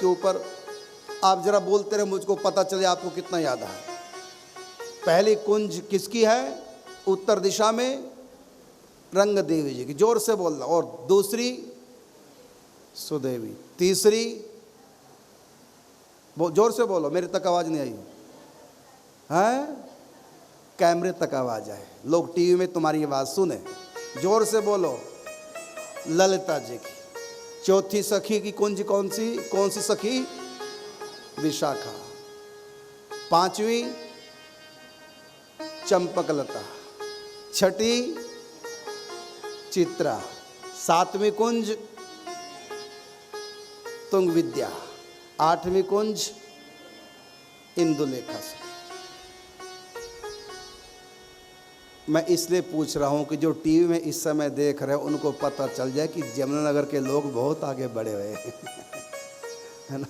उसके ऊपर आप जरा बोलते रहे, मुझको पता चले आपको कितना याद है। पहली कुंज किसकी है? उत्तर दिशा में रंग देवी जी की, जोर से बोलना। और दूसरी सुदेवी, तीसरी जोर से बोलो, मेरे तक आवाज नहीं आई है, कैमरे तक आवाज आए, लोग टीवी में तुम्हारी आवाज सुने, जोर से बोलो, ललिता जी की। चौथी सखी की कुंज कौन सी सखी? विशाखा। पांचवी चंपकलता, छठी चित्रा, सातवीं कुंज तुंग विद्या, आठवीं कुंज इंदुलेखा से। मैं इसलिए पूछ रहा हूं कि जो टीवी में इस समय देख रहे हैं उनको पता चल जाए कि जमुनानगर के लोग बहुत आगे बढ़े हुए हैं है ना,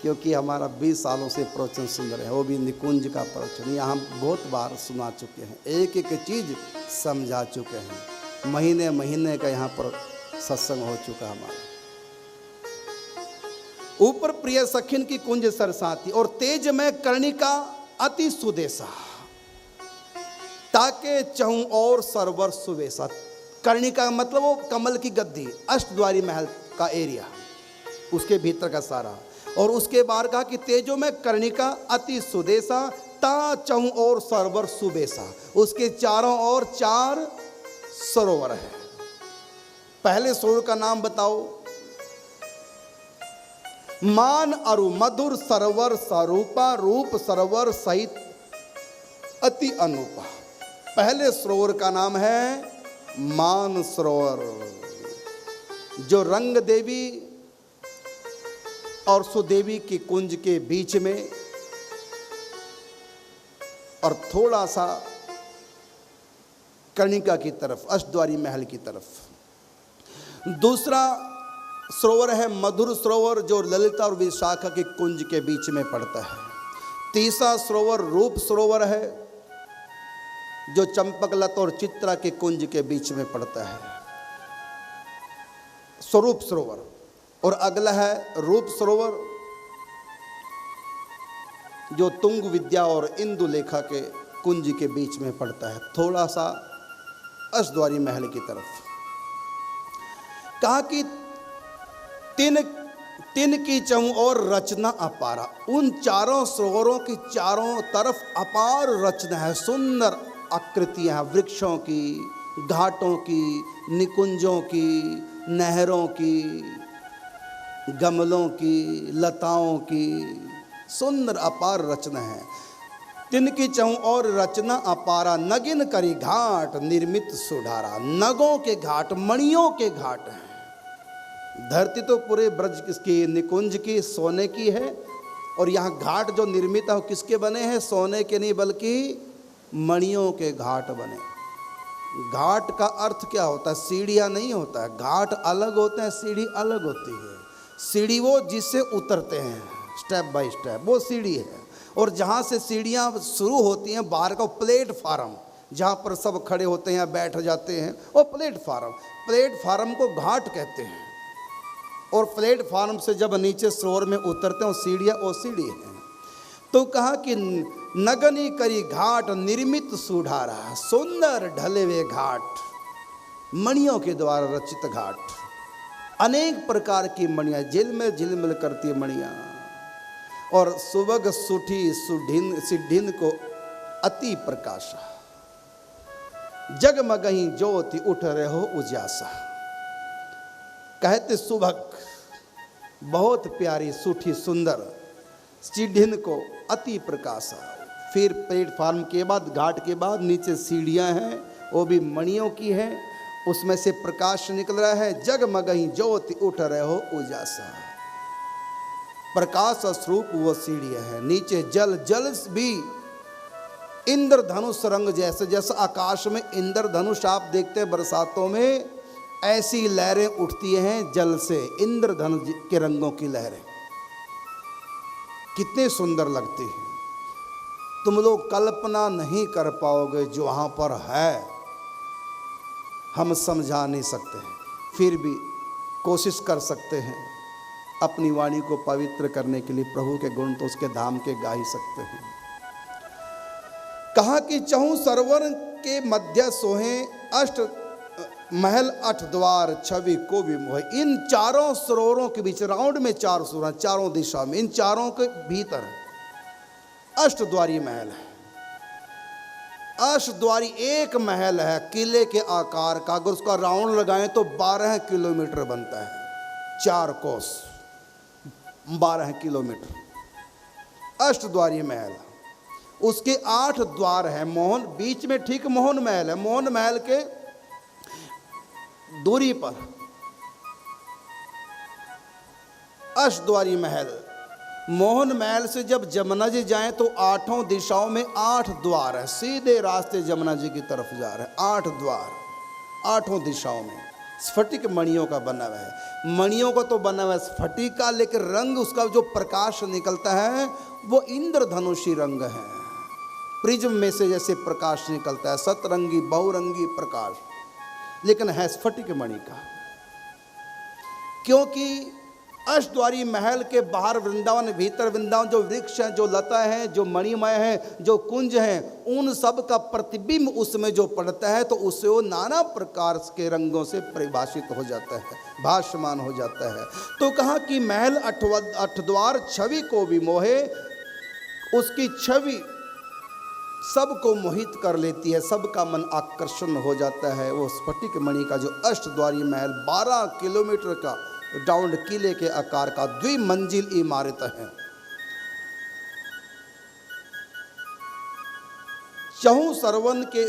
क्योंकि हमारा 20 सालों से प्रवचन सुन रहे हैं, वो भी निकुंज का प्रवचन यहाँ बहुत बार सुना चुके हैं, एक एक चीज समझा चुके हैं, महीने महीने का यहाँ पर सत्संग हो चुका हमारा। ऊपर प्रिय सखिन की कुंज सरसाती, और तेज में कर्णिका अति सुदेशा, ताके चहु और सरवर सुवेशा। कर्णिका मतलब वो कमल की गद्दी, अष्टद्वारी महल का एरिया, उसके भीतर का सारा। और उसके बाद कहा कि तेजो में कर्णिका अति सुदेशा, ता चहु और सरवर सुबेसा, उसके चारों ओर 4 सरोवर है। पहले सरोवर का नाम बताओ। मान अरु मधुर सरोवर स्वरूपा, रूप सरोवर सहित अति अनूपा। पहले सरोवर का नाम है मान सरोवर, जो रंग देवी और सुदेवी की कुंज के बीच में और थोड़ा सा कर्णिका की तरफ, अष्टद्वारी महल की तरफ। दूसरा सरोवर है मधुर सरोवर, जो ललिता और विशाखा के कुंज के बीच में पड़ता है। तीसरा सरोवर रूप सरोवर है, जो चंपकलता और चित्रा के कुंज के बीच में पड़ता है, स्वरूप सरोवर। और अगला है रूप सरोवर, जो तुंग विद्या और इंदुलेखा के कुंज के बीच में पड़ता है, थोड़ा सा अष्टद्वारी महल की तरफ। कहा कि तिन की चहु और रचना अपारा, उन चारों सरोवरों की चारों तरफ अपार रचना है, सुंदर आकृतियां हैं, वृक्षों की, घाटों की, निकुंजों की, नहरों की, गमलों की, लताओं की, सुंदर अपार रचना है। तिनकी चहु और रचना अपारा, नगिन करी घाट निर्मित सुधारा। नगों के घाट, मणियों के घाट हैं। धरती तो पूरे ब्रज की, निकुंज की, सोने की है, और यहाँ घाट जो निर्मित है वो किसके बने हैं? सोने के नहीं बल्कि मणियों के घाट बने। घाट का अर्थ क्या होता है? सीढ़ियाँ नहीं होता है, घाट अलग होते हैं, सीढ़ी अलग होती है। सीढ़ी वो जिससे उतरते हैं स्टेप बाय स्टेप, वो सीढ़ी है। और जहाँ से सीढ़ियाँ शुरू होती हैं, बाहर का प्लेटफार्म, जहाँ पर सब खड़े होते हैं, बैठ जाते हैं, वो प्लेटफार्म, प्लेटफार्म को घाट कहते हैं। और प्लेटफार्म से जब नीचे सरोवर में उतरते हैं, वो सीढ़ियाँ, वो सीढ़ी है। तो कहा कि नगनी करी घाट निर्मित सुधारा, सुंदर ढले हुए घाट, मणियों के द्वारा रचित घाट, अनेक प्रकार की मणियाँ, झिलमिल झिलमिल करती है मणियाँ। और सुबग सुठी सिद्धिन को अति प्रकाशा, जगमगही ज्योति उठ रहो उजासा। कहते सुबह बहुत प्यारी, सूठी, सुंदर, सिद्धिन को अति प्रकाशा। फिर प्लेटफार्म के बाद, घाट के बाद नीचे सीढ़ियाँ हैं, वो भी मणियों की हैं, उसमें से प्रकाश निकल रहा है। जगमगही ज्योति उठ रहे हो उजासा, प्रकाश स्वरूप वो सीढ़ियाँ हैं। नीचे जल, जल भी इंद्रधनुष रंग जैसे, जैसे आकाश में इंद्रधनुष आप देखते हैं बरसातों में, ऐसी लहरें उठती हैं जल से, इंद्रधनुष के रंगों की लहरें, कितने सुंदर लगती हैं। तुम लोग कल्पना नहीं कर पाओगे, जो वहाँ पर है हम समझा नहीं सकते हैं। फिर भी कोशिश कर सकते हैं अपनी वाणी को पवित्र करने के लिए। प्रभु के गुण तो उसके धाम के गा ही सकते हैं। कहा कि चहु सरोवर के मध्य सोहे, अष्ट महल अठ द्वार छवि को भी मोहे। इन चारों सरोवरों के बीच, राउंड में 4 सरोवर, चारों दिशा में, इन चारों के भीतर अष्टद्वारी महल है। अष्टद्वारी एक महल है किले के आकार का, अगर उसका राउंड लगाएं तो 12 किलोमीटर बनता है। 4 कोस 12 किलोमीटर अष्टद्वारी महल। उसके 8 द्वार है। मोहन बीच में ठीक मोहन महल है। मोहन महल के दूरी पर अष्टद्वारी महल। मोहन महल से जब जमुना जी जाएं तो 8 दिशाओं में 8 द्वार है। सीधे रास्ते जमुना जी की तरफ जा रहे हैं। 8 द्वार 8 दिशाओं में स्फटिक मणियों का बना हुआ है। मणियों का तो बना हुआ है स्फटिक का, लेकिन रंग उसका जो प्रकाश निकलता है वो इंद्रधनुषी रंग है। प्रिज्म में से जैसे प्रकाश निकलता है, सतरंगी बहुरंगी प्रकाश, लेकिन है स्फटिक मणि का। क्योंकि अष्टद्वारी महल के बाहर वृंदावन, भीतर वृंदावन, जो वृक्ष हैं, जो लता हैं, जो मणिमय हैं, जो कुंज हैं, उन सब का प्रतिबिंब उसमें जो पड़ता है तो उससे वो नाना प्रकार के रंगों से परिभाषित हो जाता है, भासमान हो जाता है। तो कहा कि महल अठद्वार छवि को भी मोहे। उसकी छवि सबको मोहित कर लेती है, सबका मन आकर्षण हो जाता है। वो स्फटिक मणि का जो अष्टद्वारी महल 12 किलोमीटर का राउंड किले के आकार का द्विमंजिल इमारत है। चहु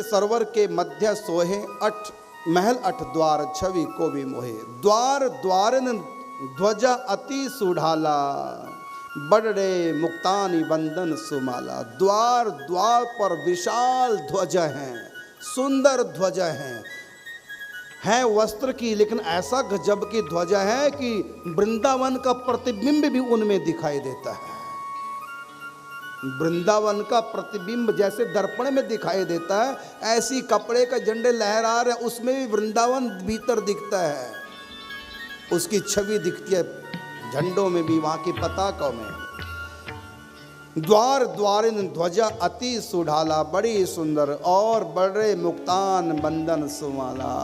सरवर के मध्य सोहे, महल 8 द्वार छवि को भी मोहे। द्वार द्वारन ध्वजा अति सुढाला, बड़े मुक्तानी बंदन सुमाला। द्वार द्वार पर विशाल ध्वजा हैं, सुंदर ध्वजा है वस्त्र की, लेकिन ऐसा गजब की ध्वजा है कि वृंदावन का प्रतिबिंब भी उनमें दिखाई देता है। वृंदावन का प्रतिबिंब जैसे दर्पण में दिखाई देता है, ऐसी कपड़े का झंडे लहरा रहे, उसमें भी वृंदावन भीतर दिखता है। उसकी छवि दिखती है झंडों में भी, वहां की पताकों में। द्वार द्वारिन ध्वजा अति सुढाला, बड़ी सुंदर और बड़े मुक्तान बंधन सुमाला।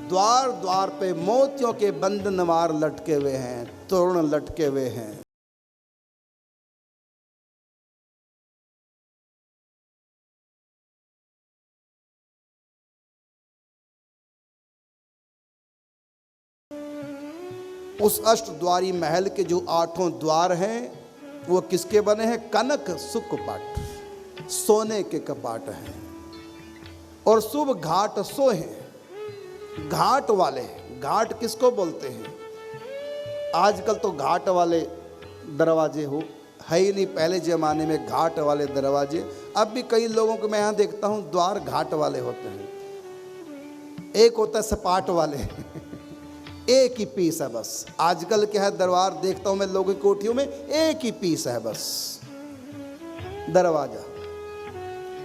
द्वार द्वार पे मोतियों के बंधनवार लटके हुए हैं, तोरण लटके हुए हैं। उस अष्टद्वारी महल के जो 8 द्वार हैं वो किसके बने हैं? कनक सुकपट, सोने के कपाट हैं। और शुभ घाट सो हैं, घाट वाले। घाट किसको बोलते हैं? आजकल तो घाट वाले दरवाजे है ही नहीं, पहले ज़माने में घाट वाले दरवाजे। अब भी कई लोगों को मैं यहाँ देखता हूँ द्वार घाट वाले होते हैं। एक होता है सपाट वाले एक ही पीस है बस। आजकल क्या है, दरबार देखता हूँ मैं लोगों की कोठियों में एक ही पीस है बस दरवाजा,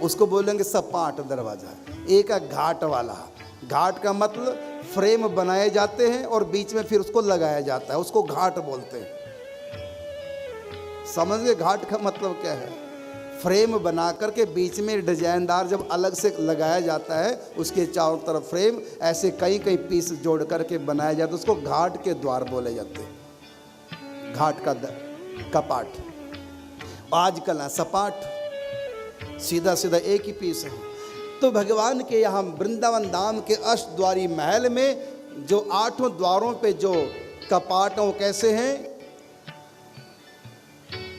उसको बोलेंगे सपाट दरवाजा। एक है घाट वाला। घाट का मतलब फ्रेम बनाए जाते हैं और बीच में फिर उसको लगाया जाता है, उसको घाट बोलते हैं। समझ गए घाट का मतलब क्या है? फ्रेम बना करके बीच में डिजाइनदार जब अलग से लगाया जाता है, उसके चारों तरफ फ्रेम ऐसे कई कई पीस जोड़ करके बनाया जाता है, उसको घाट के द्वार बोले जाते हैं। घाट का कपाट। आजकल है सपाट, सीधा सीधा एक ही पीस है। तो भगवान के यहाँ वृंदावन धाम के अष्टद्वारी महल में जो 8 द्वारों पे जो कपाट वो कैसे हैं?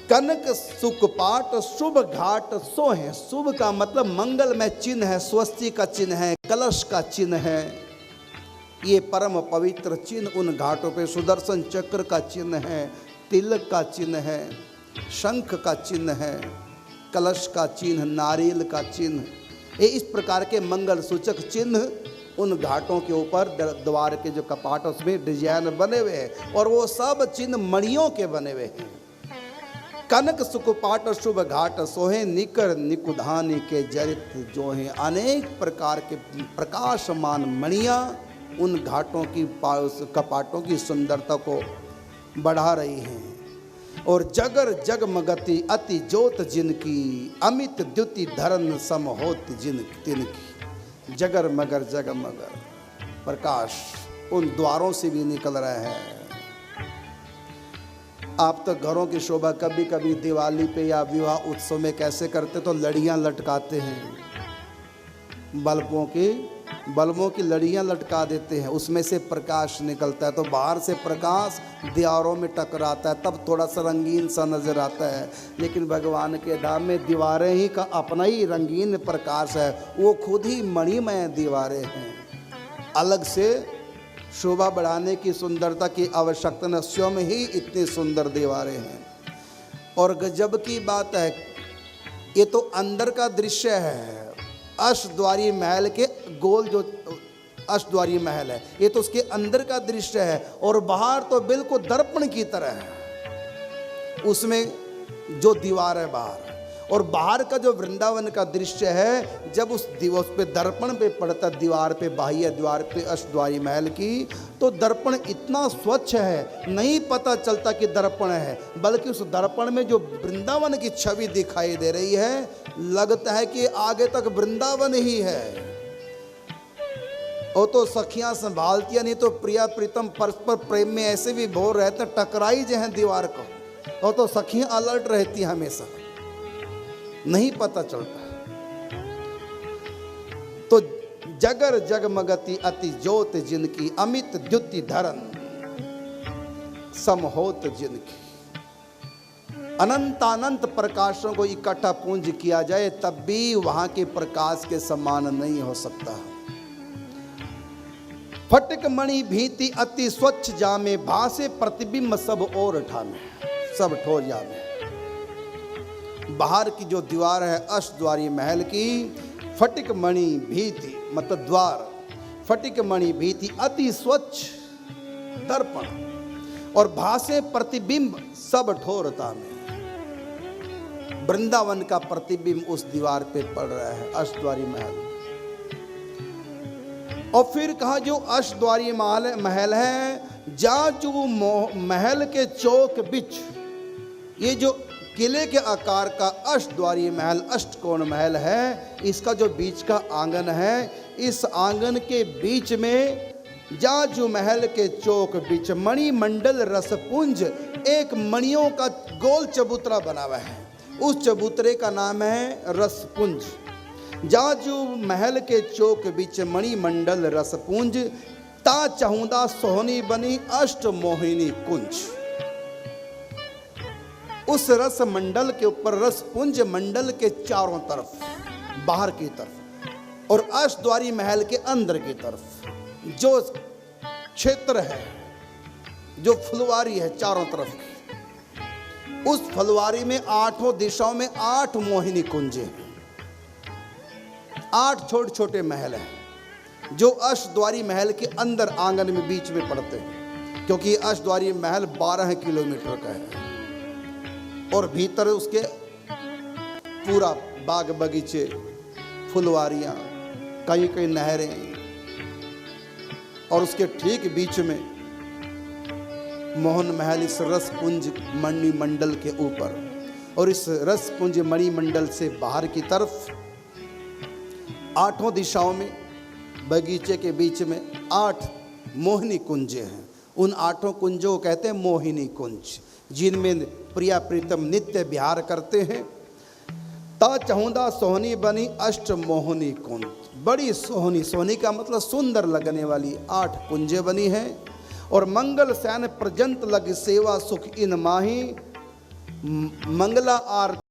कनक सुकपाट शुभ घाट सो है। शुभ का मतलब मंगलमय चिन्ह है, स्वस्ति का चिन्ह है, कलश का चिन्ह है। ये परम पवित्र चिन्ह उन घाटों पे सुदर्शन चक्र का चिन्ह है, तिलक का चिन्ह है, शंख का चिन्ह है, कलश का चिन्ह, नारियल का चिन्ह। ये इस प्रकार के मंगल सूचक चिन्ह उन घाटों के ऊपर द्वार के जो कपाट उसमें डिजाइन बने हुए हैं, और वो सब चिन्ह मणियों के बने हुए हैं। कनक सुकपाट शुभ घाट सोहे, निकर निकुधानी के जरित जो हैं। अनेक प्रकार के प्रकाशमान मणियाँ उन घाटों की कपाटों की सुंदरता को बढ़ा रही हैं। और जगर जगमगति अति ज्योत जिनकी, अमित द्युति धरन सम होत जिन तिनकी। जगर मगर जगमगर प्रकाश उन द्वारों से भी निकल रहे हैं। आप तो घरों की शोभा कभी कभी दिवाली पे या विवाह उत्सव में कैसे करते, तो लड़ियां लटकाते हैं, बल्बों की लड़ियां लटका देते हैं, उसमें से प्रकाश निकलता है। तो बाहर से प्रकाश दीवारों में टकराता है, तब थोड़ा सा रंगीन सा नजर आता है। लेकिन भगवान के धाम में दीवारें ही का अपना ही रंगीन प्रकाश है, वो खुद ही मणिमय दीवारें हैं। अलग से शोभा बढ़ाने की, सुंदरता की आवश्यकता न, स्वयं ही इतनी सुंदर दीवारें हैं। और गजब की बात है, ये तो अंदर का दृश्य है। अष्टद्वारी महल के गोल जो अष्टद्वारी महल है, ये तो उसके अंदर का दृश्य है। और बाहर तो बिल्कुल दर्पण की तरह है, उसमें जो दीवार है बाहर। और बाहर का जो वृंदावन का दृश्य है, जब उस पे दर्पण पे पड़ता, दीवार पे, बाह्य दीवार पे अष्टद्वारी महल की, तो दर्पण इतना स्वच्छ है, नहीं पता चलता कि दर्पण है, बल्कि उस दर्पण में जो वृंदावन की छवि दिखाई दे रही है, लगता है कि आगे तक वृंदावन ही है। और तो सखियां संभालती, नहीं तो प्रिया प्रीतम परस्पर प्रेम में ऐसे भी भोर रहते, टकराई जो है दीवार को, और तो सखियां अलर्ट रहती हमेशा, नहीं पता चलता। तो जगर जगमगति अति ज्योत जिनकी, अमित द्युति धरन समहोत जिनकी। अनंतानंत प्रकाशों को इकट्ठा पूंज किया जाए, तब भी वहां के प्रकाश के समान नहीं हो सकता। फटिक मणि भीति अति स्वच्छ जामे, भासे प्रतिबिंब सब और ठामे, सब ठोर जामे। बाहर की जो दीवार है अष्टद्वारी महल की, फटिक मणि भीति मतलब द्वार, फटिक मणि भीति अति स्वच्छ दर्पण, और भासे प्रतिबिंब सब ठोरता में। वृंदावन का प्रतिबिंब उस दीवार पे पड़ रहा है, अष्टद्वारी महल। और फिर कहा जो अष्टद्वारी महल है, जाजू महल के चौक बीच, ये जो किले के आकार का अष्टद्वारी महल, अष्टकोण महल है, इसका जो बीच का आंगन है, इस आंगन के बीच में जाजू महल के चौक बीच मणिमंडल रसपुंज, एक मणियों का गोल चबूतरा बना हुआ है। उस चबूतरे का नाम है रसपुंज। जाजू महल के चौक बीच मणिमंडल रसपुंज, ता चहुंदा सोहनी बनी अष्ट मोहिनी कुंज। उस रस मंडल के ऊपर, रस पुंज मंडल के चारों तरफ, बाहर की तरफ और अष्टद्वारी महल के अंदर की तरफ जो क्षेत्र है, जो फुलवारी है चारों तरफ की, उस फुलवारी में आठों दिशाओं में 8 मोहिनी कुंजे हैं, 8 छोटे छोटे महल हैं, जो अष्टद्वारी महल के अंदर आंगन में बीच में पड़ते हैं। क्योंकि अष्टद्वारी महल 12 किलोमीटर का है, और भीतर उसके पूरा बाग बगीचे, फुलवारियाँ, कई कई नहरें, और उसके ठीक बीच में मोहन महल इस रसपुंज मणिमंडल के ऊपर। और इस रसपुंज मणिमंडल से बाहर की तरफ 8 दिशाओं में बगीचे के बीच में 8 मोहिनी कुंजे हैं। उन 8 कुंजों को कहते हैं मोहिनी कुंज, जिनमें प्रिया प्रीतम नित्य विहार करते हैं। ता चहुंदा सोहनी बनी अष्ट मोहिनी कुंज, बड़ी सोहनी, सोहनी का मतलब सुंदर लगने वाली 8 कुंजें बनी हैं। और मंगल सैन प्रजंत लग सेवा सुख इन माही, मंगला आरती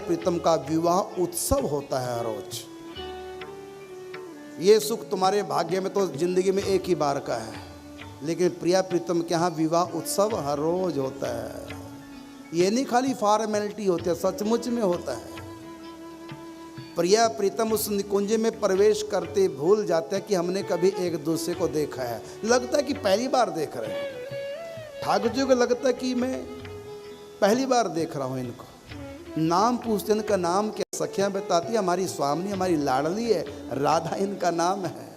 प्रीतम का विवाह उत्सव होता है हर रोज। ये सुख तुम्हारे भाग्य में तो जिंदगी में एक ही बार का है, लेकिन प्रिया प्रीतम के यहाँ विवाह उत्सव हर रोज होता है। ये नहीं खाली फॉर्मेलिटी होती है, सचमुच में होता है। प्रिया प्रीतम उस निकुंज में प्रवेश करते भूल जाते हैं कि हमने कभी एक दूसरे को देखा है। लगता है कि पहली बार देख रहे हैं। ठाकुर जी को लगता है कि मैं पहली बार देख रहा हूँ इनको। नाम पूछते, इनका नाम क्या? सखियां बताती है हमारी स्वामी, हमारी लाडली है, राधा इनका नाम है।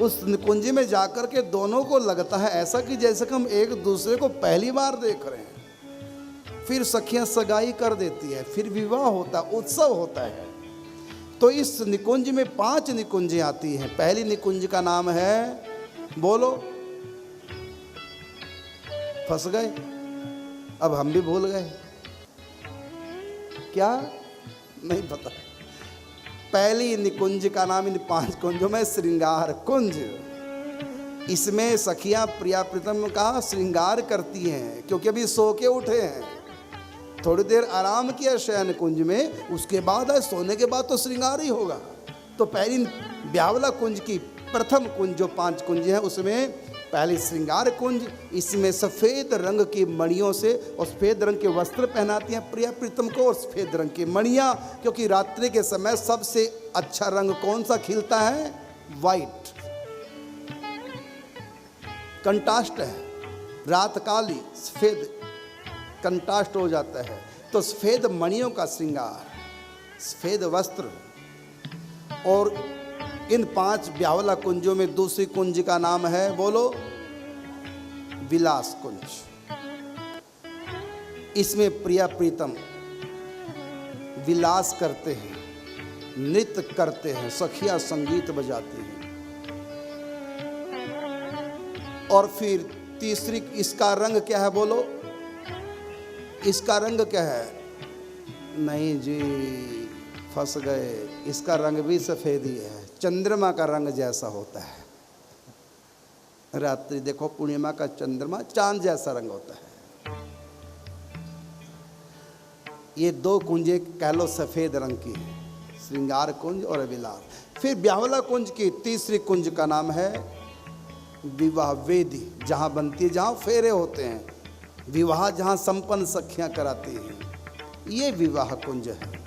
उस निकुंज में जाकर के दोनों को लगता है ऐसा कि जैसे कि हम एक दूसरे को पहली बार देख रहे हैं। फिर सखियां सगाई कर देती है, फिर विवाह होता है, उत्सव होता है। तो इस निकुंज में 5 निकुंजें आती हैं। पहली निकुंज का नाम है, बोलो, फंस गए, अब हम भी भूल गए, क्या नहीं पता। पहली निकुंज का नाम इन 5 कुंजों में श्रृंगार कुंज। इसमें सखियां प्रिया प्रीतम का श्रृंगार करती हैं, क्योंकि अभी सो के उठे हैं, थोड़ी देर आराम किया शयन कुंज में, उसके बाद सोने के बाद तो श्रृंगार ही होगा। तो पहली ब्यावला कुंज की प्रथम कुंज जो 5 कुंज हैं, उसमें पहली श्रृंगार कुंज। इसमें सफ़ेद रंग की मणियों से और सफ़ेद रंग के वस्त्र पहनाती हैं प्रिया प्रीतम को, और सफ़ेद रंग की मणियाँ, क्योंकि रात्रि के समय सबसे अच्छा रंग कौन सा खिलता है? वाइट, कंट्रास्ट है। रात काली सफ़ेद कंट्रास्ट हो जाता है। तो सफ़ेद मणियों का श्रृंगार, सफ़ेद वस्त्र। और इन 5 ब्यावला कुंजों में दूसरी कुंज का नाम है, बोलो, विलास कुंज। इसमें प्रिया प्रीतम विलास करते हैं, नृत्य करते हैं, सखियां संगीत बजाती हैं। और फिर तीसरी, इसका रंग क्या है? बोलो, इसका रंग क्या है? नहीं जी, फंस गए। इसका रंग भी सफ़ेद ही है, चंद्रमा का रंग जैसा होता है। रात्रि देखो, पूर्णिमा का चंद्रमा चांद जैसा रंग होता है। ये 2 कुंजें कह लो सफ़ेद रंग की है, श्रृंगार कुंज और विलास। फिर ब्यावला कुंज की तीसरी कुंज का नाम है विवाह वेदी, जहाँ बनती है, जहाँ फेरे होते हैं, विवाह जहाँ संपन्न सखियाँ कराती हैं, ये विवाह कुंज है।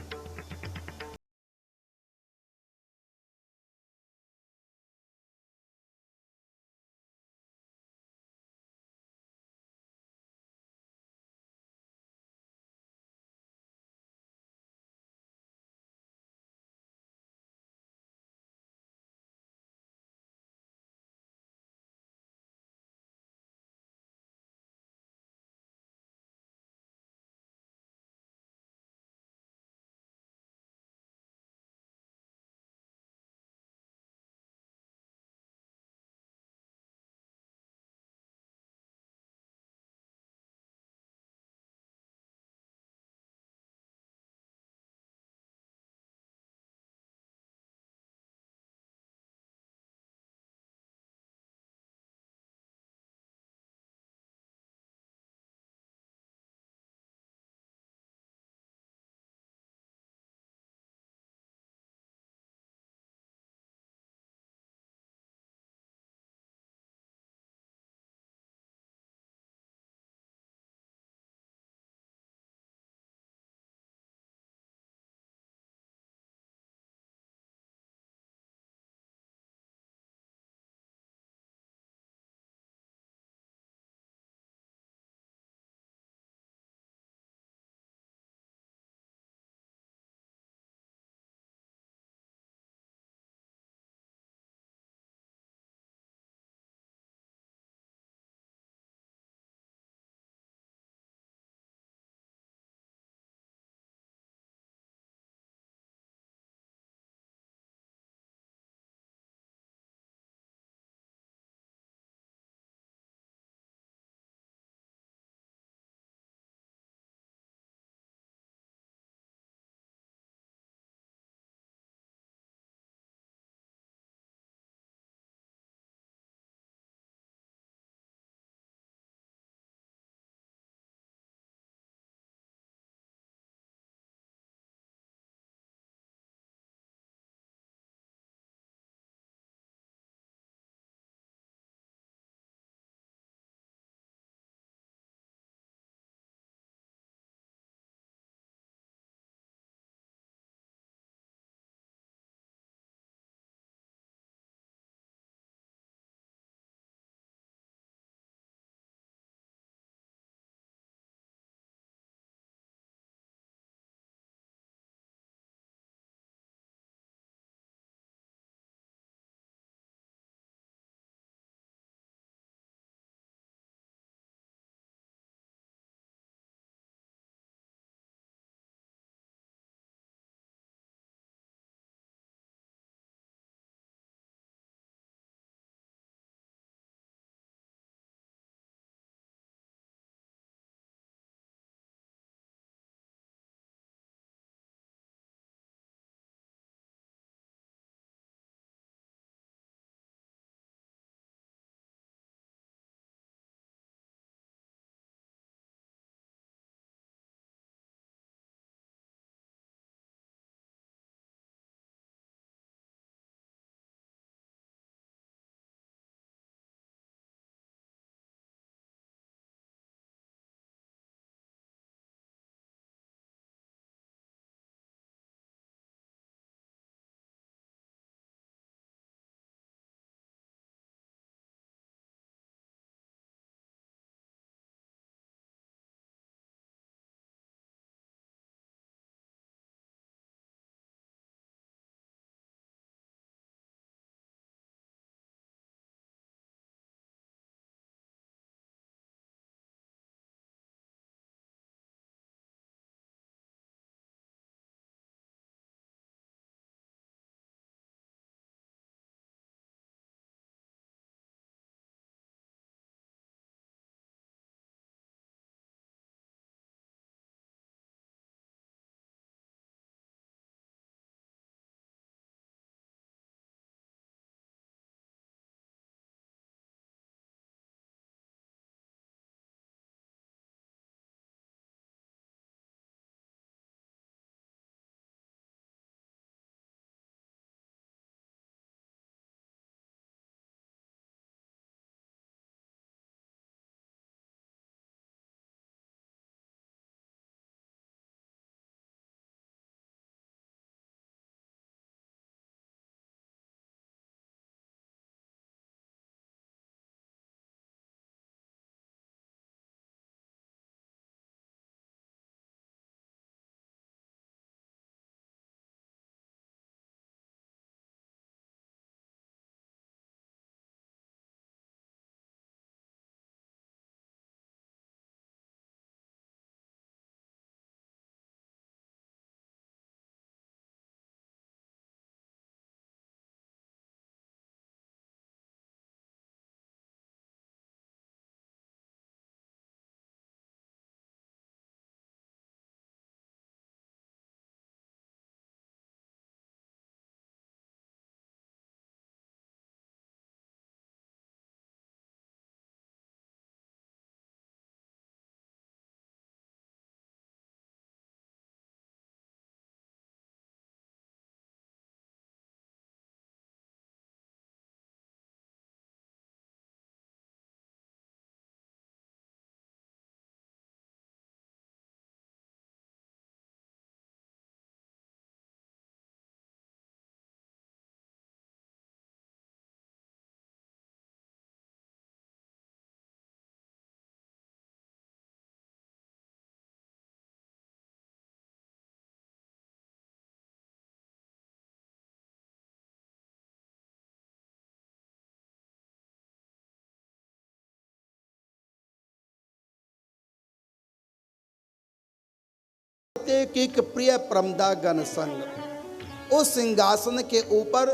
प्रत्येक एक प्रिय प्रमदागण संग। उस सिंहासन के ऊपर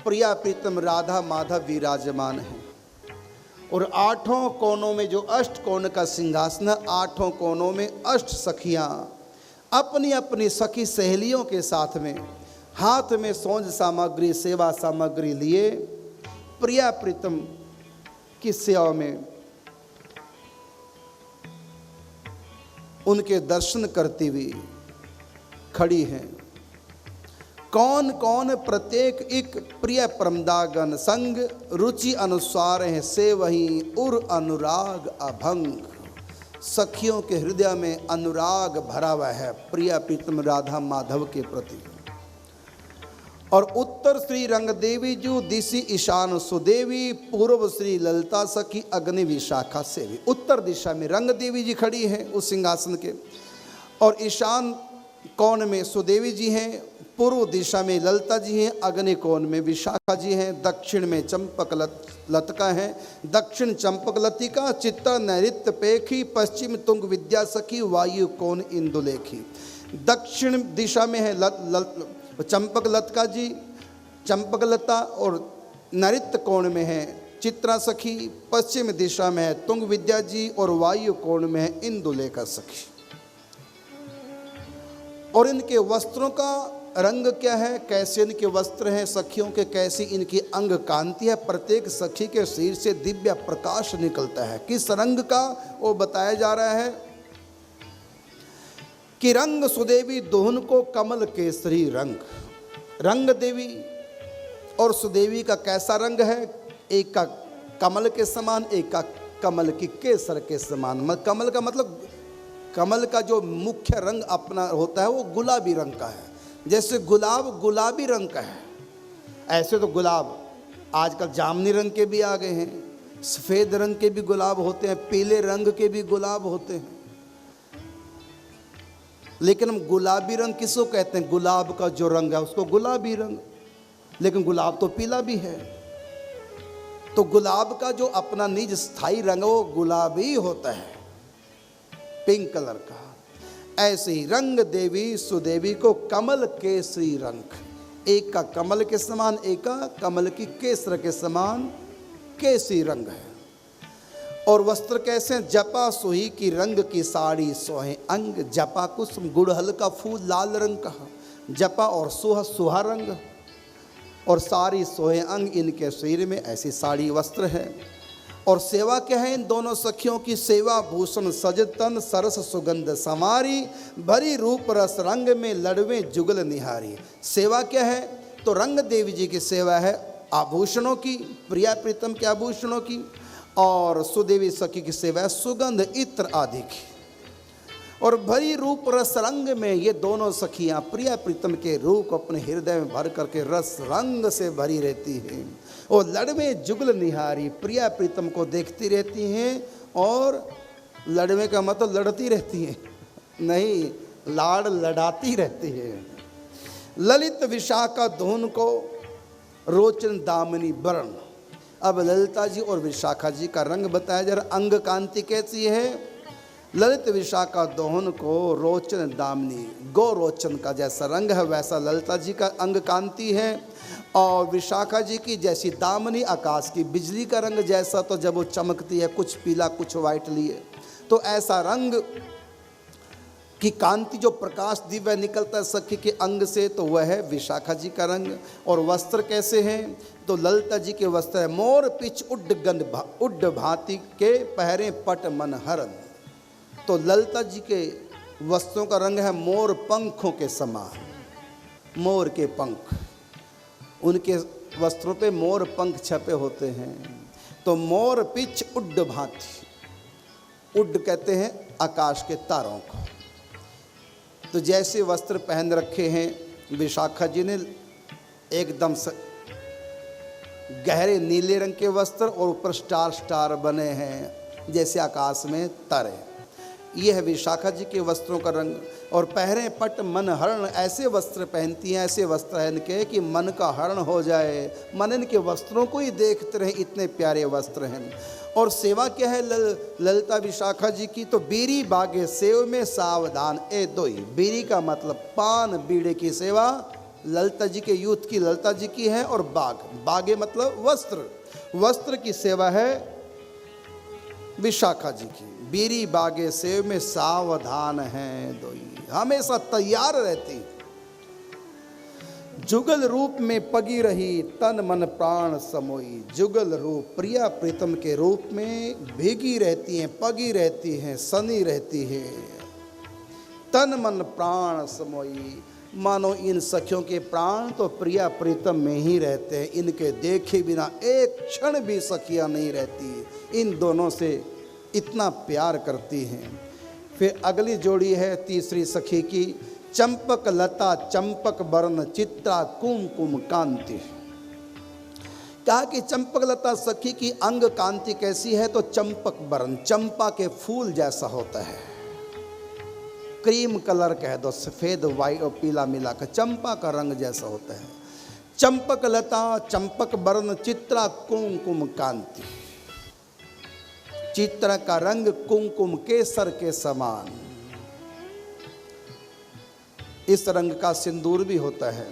प्रिया प्रीतम राधा माधव विराजमान है। और आठों कोनों में जो अष्ट कोण का सिंहासन है, आठों कोनों में अष्ट सखियां अपनी अपनी सखी सहेलियों के साथ में हाथ में सौंज सामग्री सेवा सामग्री लिए प्रिया प्रीतम की सेवा में उनके दर्शन करती हुई खड़ी हैं। कौन कौन प्रत्येक एक प्रिय प्रमदागण संग रुचि अनुसार है से वही उर अनुराग अभंग। सखियों के हृदय में अनुराग भरा हुआ है प्रिया प्रीतम राधा माधव के प्रति। और उत्तर श्री रंग देवी जो दिशि ईशान सुदेवी, पूर्व श्री ललिता सखी अग्नि विशाखा सेवी। उत्तर दिशा में रंग देवी जी खड़ी हैं उस सिंहासन के, और ईशान कोण में सुदेवी जी हैं, पूर्व दिशा में ललिता जी हैं, अग्नि कोण में विशाखा जी हैं, दक्षिण में चंपक लतिका हैं, दक्षिण चंपक लतिका चित्तर नैऋत्य पेखी, पश्चिम तुंग विद्या सखी, वायु कोण इंदुलेखी। दक्षिण दिशा में है चंपक लतिका जी, चंपक लता, और नैऋत्य कोण में है चित्रा सखी, पश्चिम दिशा में है तुंग विद्या जी, और वायु कोण में है इंदुलेखा सखी। और इनके वस्त्रों का रंग क्या है, कैसे इनके वस्त्र हैं सखियों के, कैसी इनकी अंग कांति है। प्रत्येक सखी के शरीर से दिव्य प्रकाश निकलता है। किस रंग का वो बताया जा रहा है कि रंग सुदेवी दोहन को कमल केसरी रंग। रंग देवी और सुदेवी का कैसा रंग है, एक का कमल के समान, एक का कमल की केसर के समान। कमल का मतलब कमल का जो मुख्य रंग अपना होता है वो गुलाबी रंग का है। जैसे गुलाब गुलाबी रंग का है, ऐसे तो गुलाब आजकल जामुनी रंग के भी आ गए हैं, सफ़ेद रंग के भी गुलाब होते हैं, पीले रंग के भी गुलाब होते हैं। लेकिन हम गुलाबी रंग किसको कहते हैं, गुलाब का जो रंग है उसको गुलाबी रंग, लेकिन गुलाब तो पीला भी है। तो गुलाब का जो अपना निज स्थायी रंग है वो गुलाबी होता है, पिंक कलर का। ऐसे ही रंग देवी सुदेवी को कमल केसरी रंग, एक का कमल के समान, एक का कमल की केसर के समान केसरी रंग है। और वस्त्र कैसे हैं, जपा सुही की रंग की साड़ी सोहे अंग। जपा कुसुम गुड़हल का फूल लाल रंग का, जपा और सुहा सुहा रंग, और साड़ी सोहे अंग इनके शरीर में ऐसी साड़ी वस्त्र है। और सेवा क्या है इन दोनों सखियों की, सेवा भूषण सजतन सरस सुगंध समारी, भरी रूप रस रंग में लड़वे जुगल निहारी। सेवा क्या है, तो रंग देवी जी की सेवा है आभूषणों की, प्रिया प्रीतम के आभूषणों की, और सुदेवी सखी की सेवा है सुगंध इत्र आदि की। और भरी रूप रस रंग में ये दोनों सखियां प्रिया प्रीतम के रूप अपने हृदय में भर करके रस रंग से भरी रहती हैं। और लड़वे जुगल निहारी, प्रिया प्रीतम को देखती रहती हैं, और लड़वे का मतलब लड़ती रहती हैं नहीं, लाड़ लड़ाती रहती है। ललित विशाखा धुन को रोचन दामिनी वर्ण। अब ललिता जी और विशाखा जी का रंग बताया जा रहा, अंग कांति कैसी है। ललित विशाखा दोहन को रोचन दामिनी, गो रोचन का जैसा रंग है वैसा ललिता जी का अंग कांति है। और विशाखा जी की जैसी दामिनी आकाश की बिजली का रंग जैसा, तो जब वो चमकती है कुछ पीला कुछ वाइट लिए, तो ऐसा रंग की कांति जो प्रकाश दिव्य निकलता है सखी के अंग से, तो वह है विशाखा जी का रंग। और वस्त्र कैसे हैं, तो ललिता जी के वस्त्र है मोर पिच उड्ड भांति के पहरे पट मन हरन। तो ललिता जी के वस्त्रों का रंग है मोर पंखों के समान, मोर के पंख, उनके वस्त्रों पे मोर पंख छपे होते हैं। तो मोर पिच उड्ड भांति, उड्ड कहते हैं आकाश के तारों को। तो जैसे वस्त्र पहन रखे हैं विशाखा जी ने, एकदम गहरे नीले रंग के वस्त्र, और ऊपर स्टार स्टार बने हैं जैसे आकाश में तारे। यह है विशाखा जी के वस्त्रों का रंग। और पहरे पट मन हरण, ऐसे वस्त्र पहनती हैं, ऐसे वस्त्र है इनके कि मन का हरण हो जाए, मन इनके वस्त्रों को ही देखते रहे, इतने प्यारे वस्त्र हैं। और सेवा क्या है ललिता विशाखा जी की? तो बीड़ी बागे सेव में सावधान ए दोई। बीड़ी का मतलब पान बीड़े की सेवा ललिता जी के यूथ की ललिता जी की है, और बागे मतलब वस्त्र, वस्त्र की सेवा है विशाखा जी की। बीड़ी बागे सेव में सावधान है दोई, हमेशा तैयार रहती। जुगल रूप में पगी रही तन मन प्राण समोई। जुगल रूप प्रिया प्रीतम के रूप में भीगी रहती हैं, पगी रहती हैं, सनी रहती है। तन मन प्राण समोई, मानो इन सखियों के प्राण तो प्रिया प्रीतम में ही रहते हैं। इनके देखे बिना एक क्षण भी सखियां नहीं रहती, इन दोनों से इतना प्यार करती हैं। फिर अगली जोड़ी है तीसरी सखी की, चंपक लता चंपक बरन चित्रा कुमकुम कांति। कहा कि चंपक लता सखी की अंग कांति कैसी है? तो चंपक बरन, चंपा के फूल जैसा होता है। क्रीम कलर कह दो, सफेद वाइट और पीला मिलाकर चंपा का रंग जैसा होता है। चंपक लता चंपक बरन चित्रा कुमकुम कांति। चित्र का रंग कुमकुम केसर के समान, इस रंग का सिंदूर भी होता है।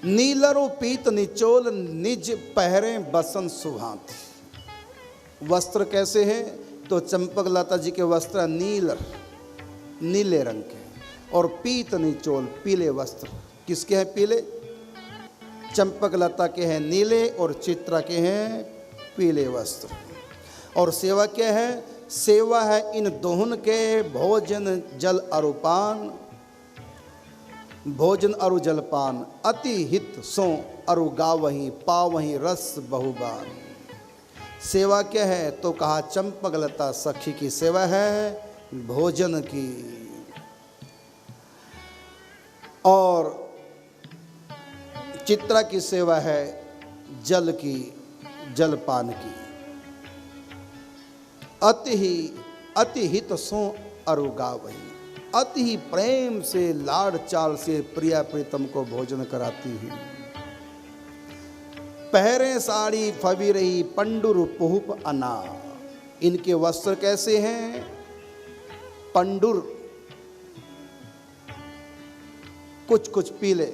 नीलरो पीत निचोल निज पहरे बसन सुभांति। वस्त्र कैसे हैं? तो चंपक लता जी के वस्त्र नीले रंग के, और पीत निचोल पीले वस्त्र। किसके हैं पीले? चंपक लता के हैं नीले और चित्रा के हैं पीले वस्त्र। और सेवा क्या है? सेवा है इन दोहन के भोजन जल अरुपान, भोजन अरु जलपान अति हित सो अरु गावही पावही रस बहुबान। सेवा क्या है? तो कहा चंपक लता सखी की सेवा है भोजन की, और चित्रा की सेवा है जल की, जलपान की। अति हित सो अरु गावही, अति ही प्रेम से लाड़ चाल से प्रिया प्रीतम को भोजन कराती है। पहरे साड़ी फबी रही पंडुर पुहुप अना। इनके वस्त्र कैसे हैं? पंडुर कुछ पीले,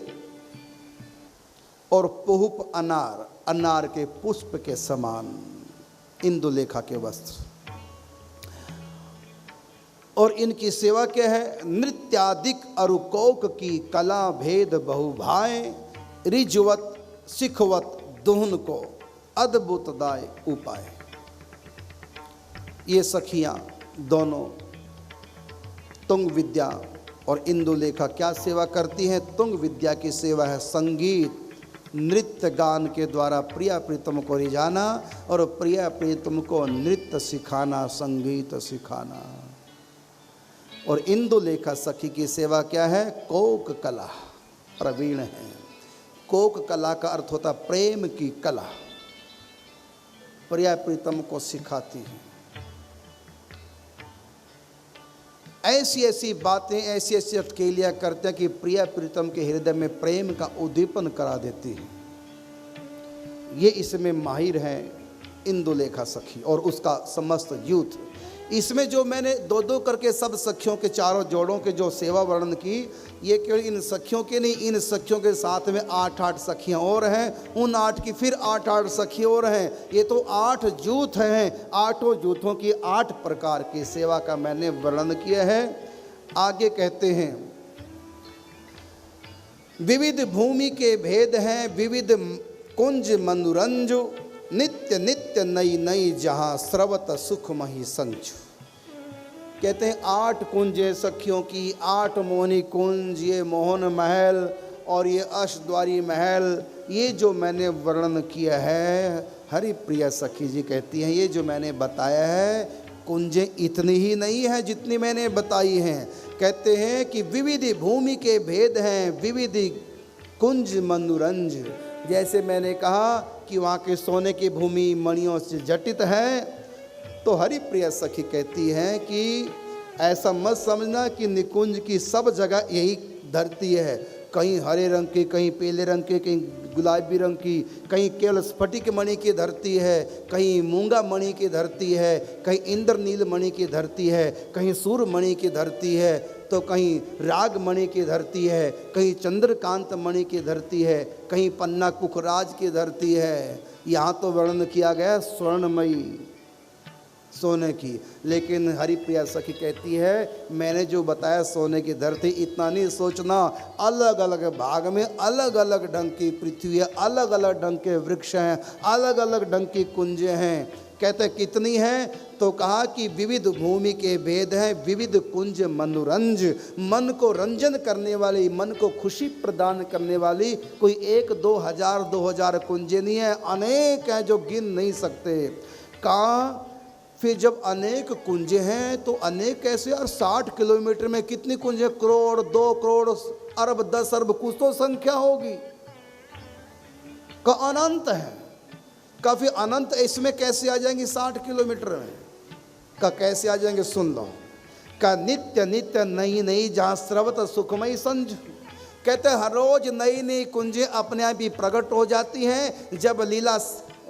और पुहुप अनार, अनार के पुष्प के समान इंदुलेखा के वस्त्र। और इनकी सेवा क्या है? नृत्यादिक अरुकोक की कला भेद बहुभाए, रिजवत सिखवत दुहन को अद्भुत दाय उपाय। ये सखियां दोनों तुंग विद्या और इंदुलेखा क्या सेवा करती हैं? तुंग विद्या की सेवा है संगीत नृत्य गान के द्वारा प्रिया प्रीतम को रिझाना, और प्रिया प्रीतम को नृत्य सिखाना, संगीत सिखाना। और इंदुलेखा सखी की सेवा क्या है? कोक कला प्रवीण है। कोक कला का अर्थ होता प्रेम की कला, प्रिया प्रीतम को सिखाती है। ऐसी ऐसी बातें, ऐसी ऐसी अटकेलियां करते हैं कि प्रिया प्रीतम के हृदय में प्रेम का उद्दीपन करा देती है। ये इसमें माहिर है इंदुलेखा सखी और उसका समस्त यूथ। इसमें जो मैंने दो दो करके सब सखियों के चारों जोड़ों के जो सेवा वर्णन की, ये केवल इन सखियों के नहीं, इन सखियों के साथ में 8-8 सखियां और हैं, उन 8 की फिर 8-8 सखियां और हैं। ये तो 8 जूथ हैं। 8 जूथों की 8 प्रकार की सेवा का मैंने वर्णन किया है। आगे कहते हैं, विविध भूमि के भेद हैं, विविध कुंज मनोरंजु, नित्य नित्य नई नई जहाँ स्रवत सुखमही संचु। कहते हैं 8 कुंज सखियों की, 8 मोहनी कुंज, ये मोहन महल और ये अष्टद्वारी महल, ये जो मैंने वर्णन किया है, हरिप्रिया सखी जी कहती हैं ये जो मैंने बताया है, कुंजें इतनी ही नहीं है जितनी मैंने बताई हैं। कहते हैं कि विविध भूमि के भेद हैं, विविध कुंज मनोरंज। जैसे मैंने कहा कि वहाँ के सोने की भूमि मणियों से जटित है, तो हरिप्रिया सखी कहती हैं कि ऐसा मत समझना कि निकुंज की सब जगह यही धरती है, कहीं हरे रंग की, कहीं पीले रंग की, कहीं गुलाबी रंग की, कहीं केवल स्फटिक मणि की धरती है, कहीं मूंगा मणि की धरती है, कहीं इंद्रनील मणि की धरती है, कहीं सूर्य मणि की धरती है, तो कहीं राग मणि की धरती है, कहीं चंद्रकांत मणि की धरती है, कहीं पन्ना कुखराज की धरती है। यहाँ तो वर्णन किया गया स्वर्णमयी सोने की, लेकिन हरिप्रिया सखी कहती है मैंने जो बताया सोने की धरती, इतना नहीं सोचना, अलग अलग भाग में अलग अलग ढंग की पृथ्वी है, अलग अलग ढंग के वृक्ष हैं, अलग अलग ढंग की कुंजें हैं। कहते कितनी हैं, तो कहा कि विविध भूमि के भेद हैं, विविध कुंज मनोरंज, मन को रंजन करने वाली, मन को खुशी प्रदान करने वाली कोई 1 2 हजार 2000 कुंजें नहीं है, अनेक हैं जो गिन नहीं सकते। कहाँ फिर जब अनेक कुंजें हैं तो अनेक कैसे यार, 60 किलोमीटर में कितनी कुंजें, करोड़ 2 करोड़ अरब 10 अरब कुछ तो संख्या होगी, का अनंत है। काफी अनंत इसमें कैसे आ जाएंगी 60 किलोमीटर में, का कैसे आ जाएंगे, सुन लो। का नित्य नित्य नई नई जहाँ स्रवत सुखमयी संज, कहते हर रोज नई नई कुंजें अपने आप ही प्रकट हो जाती हैं। जब लीला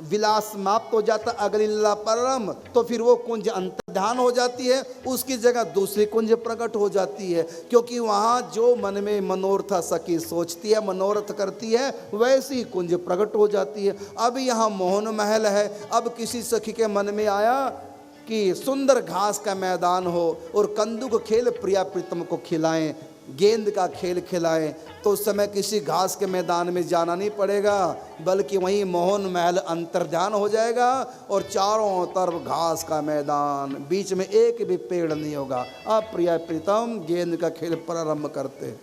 विलास समाप्त हो जाता अगली लीला परम, तो फिर वो कुंज अंतर्धान हो जाती है, उसकी जगह दूसरी कुंज प्रकट हो जाती है, क्योंकि वहाँ जो मन में मनोरथ सखी सोचती है, मनोरथ करती है, वैसी कुंज प्रकट हो जाती है। अब यहाँ मोहन महल है, अब किसी सखी के मन में आया कि सुंदर घास का मैदान हो और कंदुक खेल प्रिया प्रीतम को खिलाएं, गेंद का खेल खिलाएं, तो उस समय किसी घास के मैदान में जाना नहीं पड़ेगा, बल्कि वहीं मोहन महल अंतर्ध्यान हो जाएगा और चारों तरफ घास का मैदान, बीच में एक भी पेड़ नहीं होगा। अब प्रिया प्रीतम गेंद का खेल प्रारंभ करते हैं।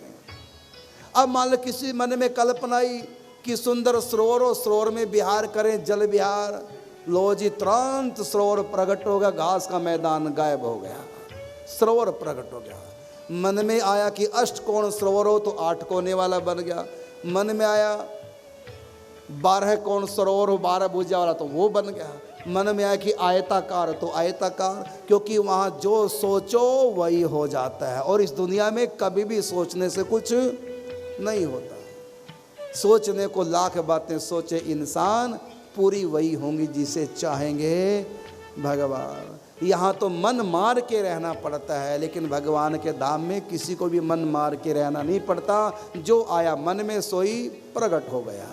अब मान लो किसी मन में कल्पना आई कि सुंदर सरोवर हो, सरोवर में विहार करें, जल विहार, लो जी तुरंत सरोवर प्रकट होगा, घास का मैदान गायब हो गया, सरोवर प्रकट हो गया। मन में आया कि अष्टकोण सरोवर हो तो 8 कोने वाला बन गया, मन में आया 12 कोण सरोवर हो 12 भुजा वाला तो वो बन गया, मन में आया कि आयताकार तो आयताकार, क्योंकि वहाँ जो सोचो वही हो जाता है। और इस दुनिया में कभी भी सोचने से कुछ नहीं होता, सोचने को लाख बातें सोचे इंसान, पूरी वही होंगी जिसे चाहेंगे भगवान। यहाँ तो मन मार के रहना पड़ता है, लेकिन भगवान के धाम में किसी को भी मन मार के रहना नहीं पड़ता, जो आया मन में सोई प्रकट हो गया।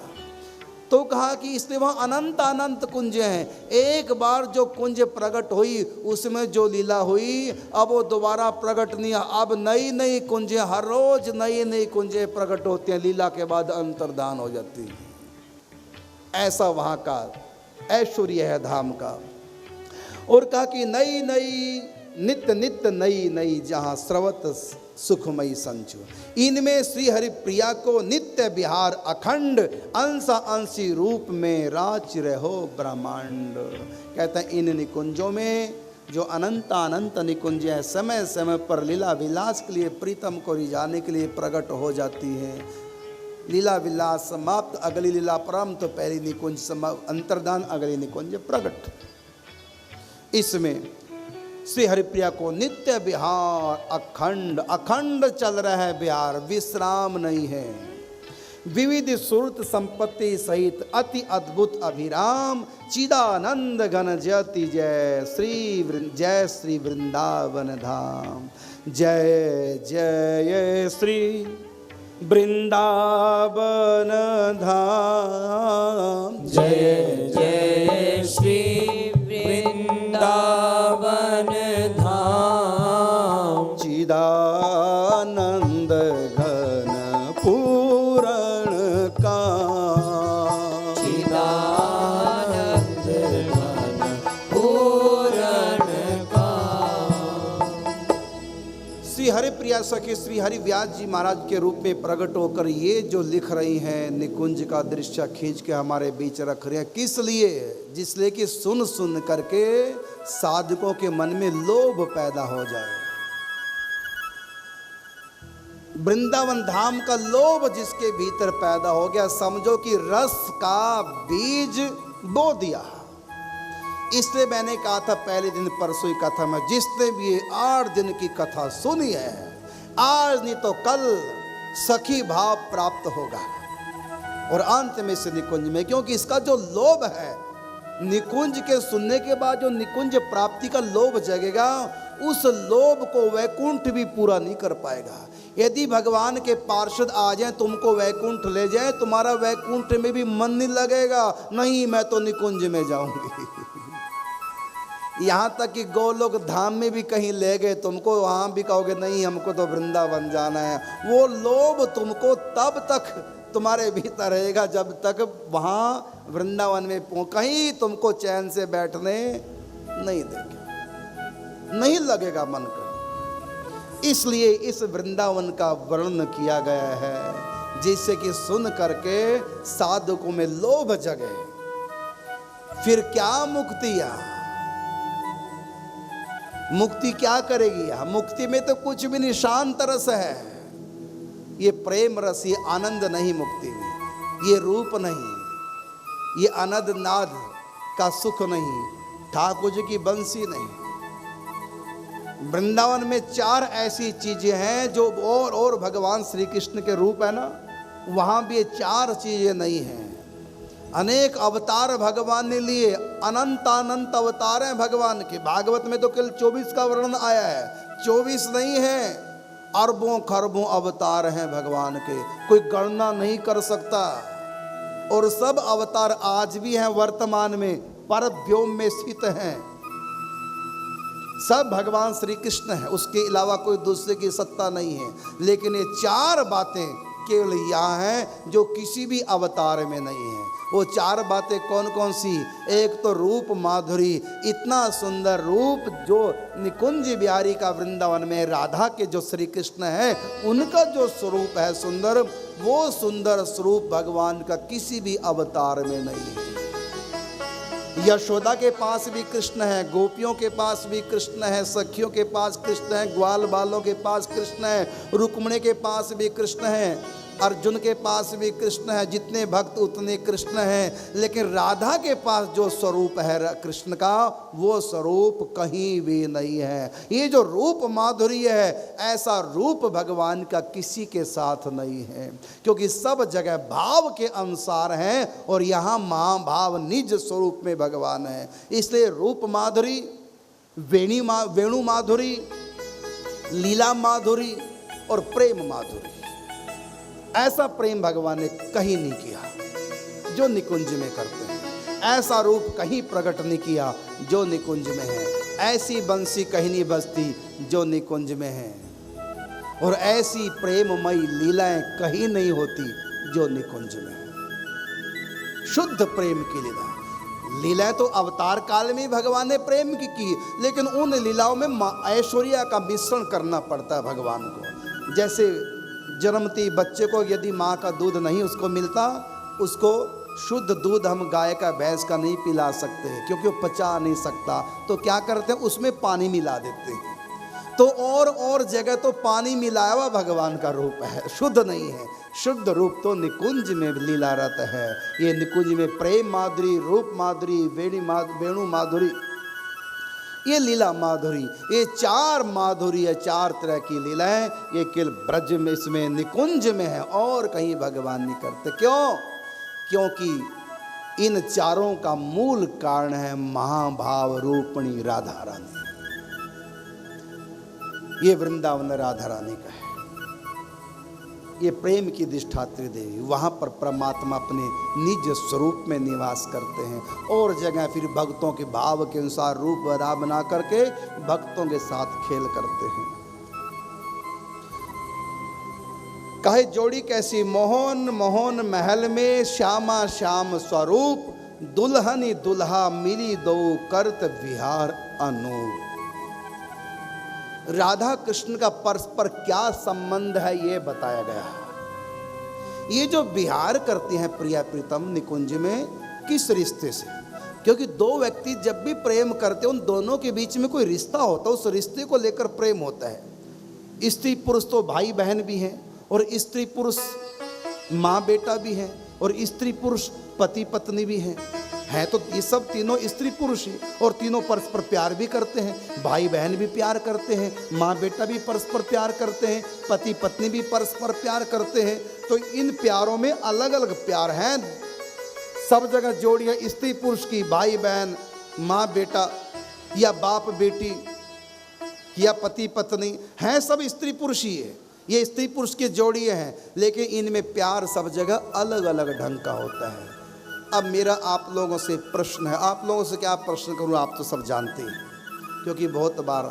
तो कहा कि इसलिए वहाँ अनंत अनंत कुंजें हैं, एक बार जो कुंज प्रकट हुई उसमें जो लीला हुई अब वो दोबारा प्रकट नहीं, अब नई नई कुंजें, हर रोज नई नई कुंजें प्रकट होती हैं, लीला के बाद अंतर्धान हो जाती है। ऐसा वहाँ का ऐश्वर्य है धाम का। और कहा कि नई नई नित्य नित्य नई नई जहाँ स्रवत सुखमयी संचु, इनमें श्री हरि प्रिया को नित्य विहार अखंड अंसा अंशी रूप में राच रहो ब्रह्मांड। कहते हैं इन निकुंजों में जो अनंत अनंत निकुंज हैं, समय समय पर लीला विलास के लिए, प्रीतम को रिझाने के लिए प्रकट हो जाती हैं। लीला विलास समाप्त, अगली लीला परम, तो पहली निकुंज समाप्त अंतर्धान, अगली निकुंज प्रकट। इसमें श्री हरिप्रिया को नित्य विहार अखंड अखंड चल रहा है विहार, विश्राम नहीं है। विविध सुरत संपत्ति सहित अति अद्भुत अभिराम चिदानंद घन जति जय श्री वृंदावन धाम, जय जय श्री वृंदावन धाम, जय जय श्री वृंदावन धाम, चिदानंद घन पूरण काम, चिदानंद घन पूरण काम। श्री हरिप्रिया सखी श्री हरि व्यास जी महाराज के रूप में प्रकट होकर ये जो लिख रही हैं, निकुंज का दृश्य खींच के हमारे बीच रख रहे हैं, किस लिए? जिसलिए कि सुन सुन करके साधकों के मन में लोभ पैदा हो जाए। वृंदावन धाम का लोभ जिसके भीतर पैदा हो गया, समझो कि रस का बीज बो दिया। इसलिए मैंने कहा था पहले दिन परसों ही कथा में, जिसने भी 8 दिन की कथा सुनी है, आज नहीं तो कल सखी भाव प्राप्त होगा। और अंत में इस निकुंज में, क्योंकि इसका जो लोभ है, निकुंज के सुनने के बाद जो निकुंज प्राप्ति का लोभ जगेगा, उस लोभ को वैकुंठ भी पूरा नहीं कर पाएगा। यदि भगवान के पार्षद आ जाएं, तुमको वैकुंठ ले जाएं, तुम्हारा वैकुंठ में भी मन नहीं लगेगा, नहीं मैं तो निकुंज में जाऊंगी। यहाँ तक कि गोलोक धाम में भी कहीं ले गए तुमको, वहाँ भी कहोगे नहीं हमको तो वृंदावन जाना है। वो लोभ तुमको तब तक तुम्हारे भीतर रहेगा जब तक वहाँ वृंदावन में कहीं तुमको चैन से बैठने नहीं देंगे, नहीं लगेगा मन कहीं। इसलिए इस वृंदावन का वर्णन किया गया है, जिससे कि सुन करके साधकों में लोभ जगे। फिर क्या मुक्ति? मुक्ति क्या करेगी? मुक्ति में तो कुछ भी नहीं, शांत रस है। ये प्रेम रस, ये आनंद नहीं मुक्ति में, ये रूप नहीं, ये अनद नाद का सुख नहीं, ठाकुर जी की बंसी नहीं। वृंदावन में 4 ऐसी चीजें हैं जो और भगवान श्री कृष्ण के रूप है ना, वहाँ भी ये 4 चीजें नहीं हैं। अनेक अवतार भगवान ने लिए, अनंत अवतार हैं भगवान के। भागवत में तो केवल 24 का वर्णन आया है, 24 नहीं है, अरबों खरबों अवतार हैं भगवान के, कोई गणना नहीं कर सकता। और सब अवतार आज भी हैं, वर्तमान में परव्योम में स्थित हैं। सब भगवान श्री कृष्ण है, उसके अलावा कोई दूसरे की सत्ता नहीं है। लेकिन ये 4 बातें केवल यहाँ हैं जो किसी भी अवतार में नहीं है। वो 4 बातें कौन कौन सी? एक तो रूप माधुरी, इतना सुंदर रूप जो निकुंज बिहारी का वृंदावन में राधा के जो श्री कृष्ण है उनका जो स्वरूप है सुंदर, वो सुंदर स्वरूप भगवान का किसी भी अवतार में नहीं है। यशोदा के पास भी कृष्ण है, गोपियों के पास भी कृष्ण है, सखियों के पास कृष्ण है, ग्वाल बालों के पास कृष्ण है, रुक्मिणी के पास भी कृष्ण है, अर्जुन के पास भी कृष्ण है, जितने भक्त उतने कृष्ण हैं। लेकिन राधा के पास जो स्वरूप है कृष्ण का, वो स्वरूप कहीं भी नहीं है। ये जो रूप माधुर्य है, ऐसा रूप भगवान का किसी के साथ नहीं है, क्योंकि सब जगह भाव के अनुसार हैं और यहाँ महाभाव निज स्वरूप में भगवान है। इसलिए रूप माधुरी, वेणु माधुरी, लीला माधुरी और प्रेम माधुरी, ऐसा प्रेम भगवान ने कहीं नहीं किया जो निकुंज में करते हैं। ऐसा रूप कहीं प्रकट नहीं किया जो निकुंज में है। ऐसी बंसी कहीं नहीं बजती जो निकुंज में है। और ऐसी प्रेममयी लीलाएं कहीं नहीं होती जो निकुंज में है। शुद्ध प्रेम की लीलाएं तो अवतार काल में भगवान ने प्रेम की, लेकिन उन लीलाओं में ऐश्वर्या का मिश्रण करना पड़ता है भगवान को। जैसे जन्मती बच्चे को यदि माँ का दूध नहीं उसको मिलता, उसको शुद्ध दूध हम गाय का भैंस का नहीं पिला सकते क्योंकि वो पचा नहीं सकता, तो क्या करते हैं उसमें पानी मिला देते हैं। तो और जगह तो पानी मिलाया हुआ भगवान का रूप है, शुद्ध नहीं है। शुद्ध रूप तो निकुंज में लीलारत है। ये निकुंज में प्रेम माधुरी, रूप माधुरी, वेणु माधुरी, ये लीला माधुरी, ये 4 माधुरी है, 4 तरह की लीलाएं ये केवल ब्रज में, इसमें निकुंज में है, और कहीं भगवान नहीं करते। क्यों? क्योंकि इन 4 का मूल कारण है महाभाव रूपणी राधा रानी। ये वृंदावन राधा रानी का है, ये प्रेम की अधिष्ठात्री देवी। वहाँ पर परमात्मा अपने निज स्वरूप में निवास करते हैं, और जगह फिर भक्तों के भाव के अनुसार रूप बना करके भक्तों के साथ खेल करते हैं। कहे जोड़ी कैसी मोहन मोहन महल में, श्यामा श्याम स्वरूप, दुल्हनी दुल्हा मिली दो करत विहार अनूप। राधा कृष्ण का परस्पर क्या संबंध है ये बताया गया। ये जो विहार करते हैं प्रिया प्रीतम निकुंज में, किस रिश्ते से? क्योंकि 2 व्यक्ति जब भी प्रेम करते हैं उन दोनों के बीच में कोई रिश्ता होता है, उस रिश्ते को लेकर प्रेम होता है। स्त्री पुरुष तो भाई बहन भी हैं, और स्त्री पुरुष माँ बेटा भी हैं, और स्त्री पुरुष पति पत्नी भी हैं, हैं तो ये सब तीनों स्त्री पुरुष ही, और तीनों परस्पर प्यार भी करते हैं, भाई बहन भी प्यार करते हैं, माँ बेटा भी परस्पर प्यार करते हैं, पति पत्नी भी परस्पर प्यार करते हैं। तो इन प्यारों में अलग अलग प्यार हैं। सब जगह जोड़ियाँ स्त्री पुरुष की, भाई बहन, माँ बेटा, या बाप बेटी, या पति पत्नी, हैं सब स्त्री पुरुष ही है। ये स्त्री पुरुष की जोड़ियाँ हैं, लेकिन इनमें प्यार सब जगह अलग अलग ढंग का होता है। अब मेरा आप लोगों से प्रश्न है, आप लोगों से क्या प्रश्न करूं, आप तो सब जानते हैं, क्योंकि बहुत बार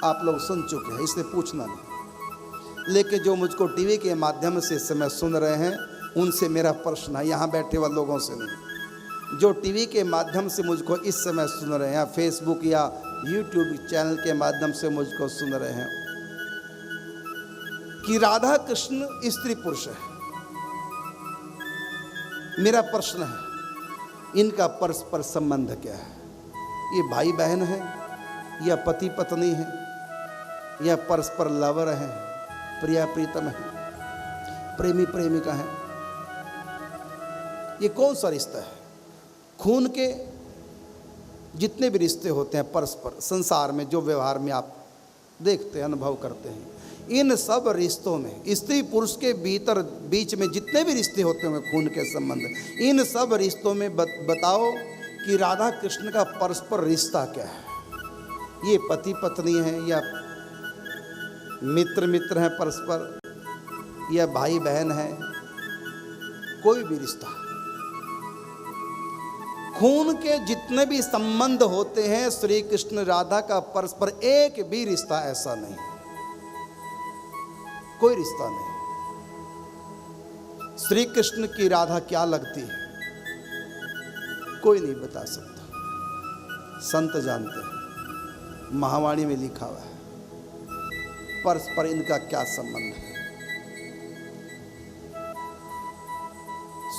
आप लोग सुन चुके हैं, इसलिए पूछना नहीं। लेकिन जो मुझको टीवी के माध्यम से इस समय सुन रहे हैं, उनसे मेरा प्रश्न है, यहाँ बैठे हुए लोगों से नहीं। जो टीवी के माध्यम से मुझको इस समय सुन रहे हैं, फेसबुक या यूट्यूब चैनल के माध्यम से मुझको सुन रहे हैं, कि राधा कृष्ण स्त्री पुरुष है। मेरा प्रश्न है, इनका परस्पर संबंध क्या है? ये भाई बहन है, या पति पत्नी है, या परस्पर लवर है, प्रिया प्रीतम है, प्रेमी प्रेमिका है? ये कौन सा रिश्ता है? खून के जितने भी रिश्ते होते हैं परस्पर संसार में, जो व्यवहार में आप देखते हैं, अनुभव करते हैं, इन सब रिश्तों में, स्त्री पुरुष के भीतर बीच में जितने भी रिश्ते होते हैं खून के संबंध, इन सब रिश्तों में बताओ कि राधा कृष्ण का परस्पर रिश्ता क्या है? ये पति पत्नी है, या मित्र मित्र हैं परस्पर, या भाई बहन है? कोई भी रिश्ता, खून के जितने भी संबंध होते हैं श्री कृष्ण राधा का परस्पर एक भी रिश्ता ऐसा नहीं, कोई रिश्ता नहीं। श्री कृष्ण की राधा क्या लगती है, कोई नहीं बता सकता, संत जानते हैं, महावाणी में लिखा हुआ है परस्पर इनका क्या संबंध है।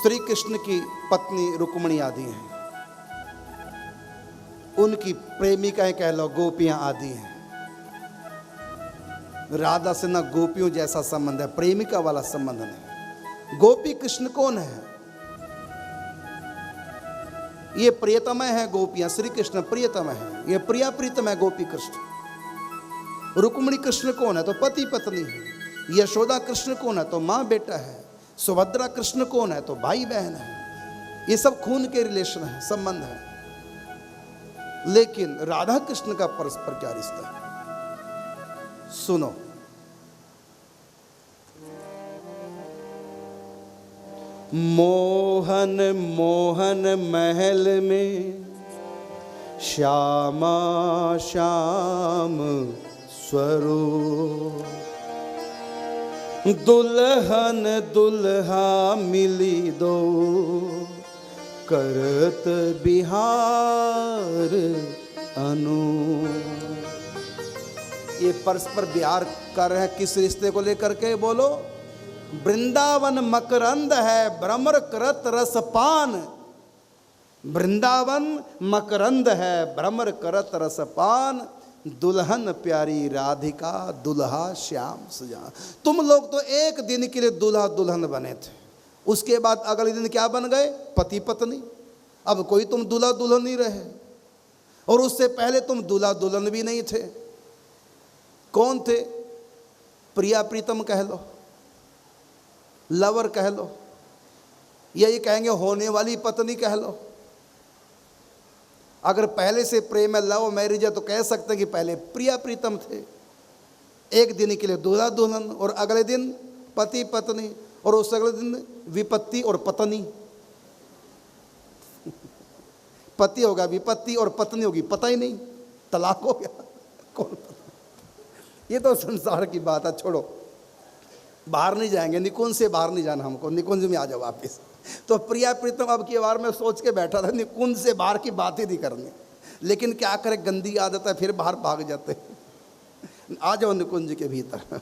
श्री कृष्ण की पत्नी रुक्मिणी आदि हैं, उनकी प्रेमिकाएं कह लो, गोपियां आदि हैं। राधा से ना गोपियों जैसा संबंध है, प्रेमिका वाला संबंध नहीं। गोपी कृष्ण कौन है? ये प्रियतम है गोपियां, श्री कृष्ण प्रियतम है, ये प्रिया प्रीतम है गोपी कृष्ण। रुक्मिणी कृष्ण कौन है? तो पति पत्नी है। यशोदा कृष्ण कौन है? तो माँ बेटा है। सुभद्रा कृष्ण कौन है? तो भाई बहन है। ये सब खून के रिलेशन है, संबंध है। लेकिन राधा कृष्ण का परस्पर क्या रिश्ता है? सुनो, मोहन मोहन महल में श्यामा श्याम स्वरूप, दुल्हन दुल्हा मिली दो, करत बिहार अनु। ये परस्पर बिहार कर रहे हैं किस रिश्ते को लेकर के? बोलो। वृंदावन मकरंद है, भ्रमर करत रसपान। वृंदावन मकरंद है, भ्रमर करत रसपान, दुल्हन प्यारी राधिका, दुल्हा श्याम सुजान। तुम लोग तो एक दिन के लिए दूल्हा दुल्हन बने थे, उसके बाद अगले दिन क्या बन गए? पति पत्नी। अब कोई तुम दूल्हा दुल्हन नहीं रहे, और उससे पहले तुम दूल्हा दुल्हन भी नहीं थे। कौन थे? प्रिया प्रीतम कह लो, लवर कह लो, या ये कहेंगे होने वाली पत्नी कह लो। अगर पहले से प्रेम है, लव मैरिज है, तो कह सकते हैं कि पहले प्रिया प्रीतम थे, एक दिन के लिए दूल्हा दुल्हन, और अगले दिन पति पत्नी, और उस अगले दिन विपत्ति और पत्नी। पति होगा विपत्ति और पत्नी होगी पता ही नहीं, तलाक हो गया। कौन पता? ये तो संसार की बात है, छोड़ो। बाहर नहीं जाएंगे, निकुंज से बाहर नहीं जाना हमको, निकुंज में आ जाओ वापिस। तो प्रिया प्रीतम अब की बार में सोच के बैठा था, निकुंज से बाहर की बात ही नहीं करनी, लेकिन क्या करे, गंदी आदत है, फिर बाहर भाग जाते हैं। आ जाओ निकुंज के भीतर।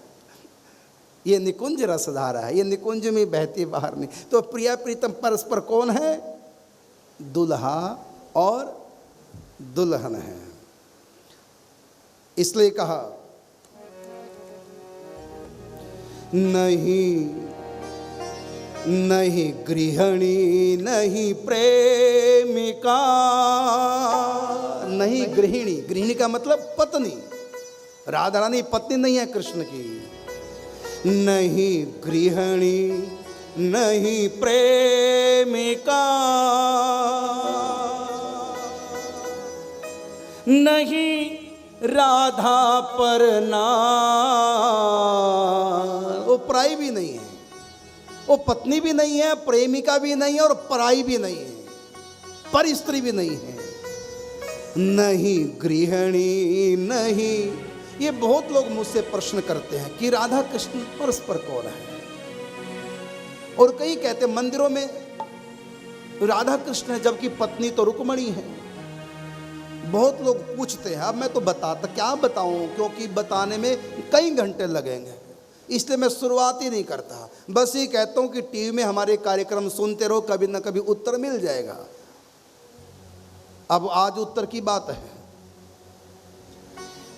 ये निकुंज रसधारा है, ये निकुंज में बहती बाहर नहीं। तो प्रिया प्रीतम परस्पर कौन है? दुल्हा और दुल्हन है। इसलिए कहा नहीं नहीं गृहिणी नहीं प्रेमिका, नहीं गृहिणी, गृहिणी का मतलब पत्नी, राधा रानी पत्नी नहीं है कृष्ण की। नहीं गृहिणी नहीं प्रेमिका, नहीं राधा परनार, वो पराई भी नहीं है, वो पत्नी भी नहीं है, प्रेमिका भी नहीं है और पराई भी नहीं है, पर स्त्री भी नहीं है। नहीं गृहिणी नहीं, ये बहुत लोग मुझसे प्रश्न करते हैं कि राधा कृष्ण परस्पर कौन है, और कई कहते हैं मंदिरों में राधा कृष्ण है जबकि पत्नी तो रुक्मणी है। बहुत लोग पूछते हैं, अब मैं तो बताता क्या बताऊं, क्योंकि बताने में कई घंटे लगेंगे, इसलिए मैं शुरुआत ही नहीं करता। बस ये कहता हूं कि टीवी में हमारे कार्यक्रम सुनते रहो, कभी ना कभी उत्तर मिल जाएगा। अब आज उत्तर की बात है।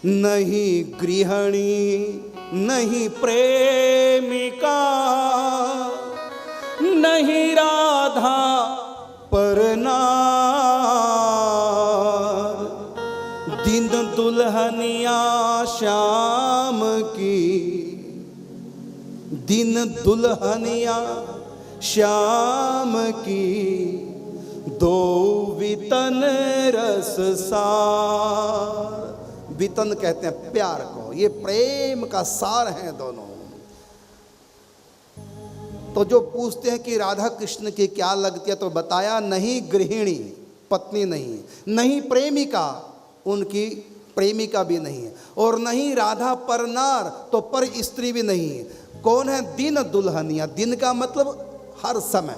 नहीं गृहिणी नहीं प्रेमिका, नहीं राधा परनार, दिन दुल्हनिया श्याम की, दिन दुल्हनिया श्याम की, दो वितन रस सार। वितन कहते हैं प्यार को, ये प्रेम का सार है दोनों। तो जो पूछते हैं कि राधा कृष्ण की क्या लगती है, तो बताया नहीं गृहिणी पत्नी नहीं, नहीं प्रेमिका उनकी प्रेमिका भी नहीं है, और नहीं राधा परनार तो पर स्त्री भी नहीं है। कौन है? दिन दुल्हनिया, दिन का मतलब हर समय,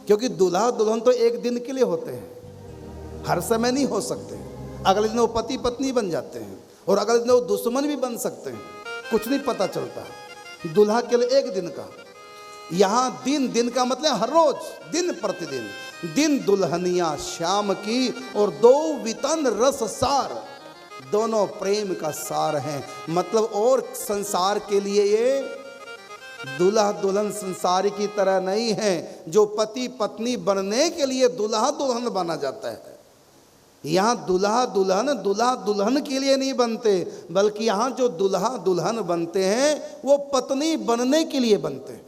क्योंकि दूल्हा दुल्हन तो एक दिन के लिए होते हैं, हर समय नहीं हो सकते। अगले दिन वो पति पत्नी बन जाते हैं और अगले दिन वो दुश्मन भी बन सकते हैं, कुछ नहीं पता चलता। दूल्हा के लिए एक दिन का, यहाँ दिन, दिन का मतलब हर रोज, दिन प्रतिदिन। दिन दुल्हनिया श्याम की और दो वितन रस सार, दोनों प्रेम का सार हैं। मतलब और संसार के लिए ये दूल्हा दुल्हन संसार की तरह नहीं है, जो पति पत्नी बनने के लिए दूल्हा दुल्हन बना जाता है। यहाँ दूल्हा दुल्हन के लिए नहीं बनते, बल्कि यहाँ जो दूल्हा दुल्हन बनते हैं वो पत्नी बनने के लिए बनते हैं,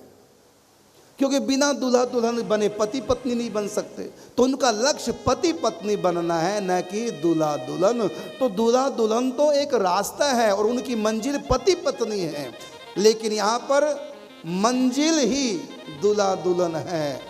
क्योंकि बिना दूल्हा दुल्हन बने पति पत्नी नहीं बन सकते। तो उनका लक्ष्य पति पत्नी बनना है, न कि दूल्हा दुल्हन। तो दूल्हा दुल्हन तो एक रास्ता है और उनकी मंजिल पति पत्नी है, लेकिन यहाँ पर मंजिल ही दूल्हा दुल्हन है।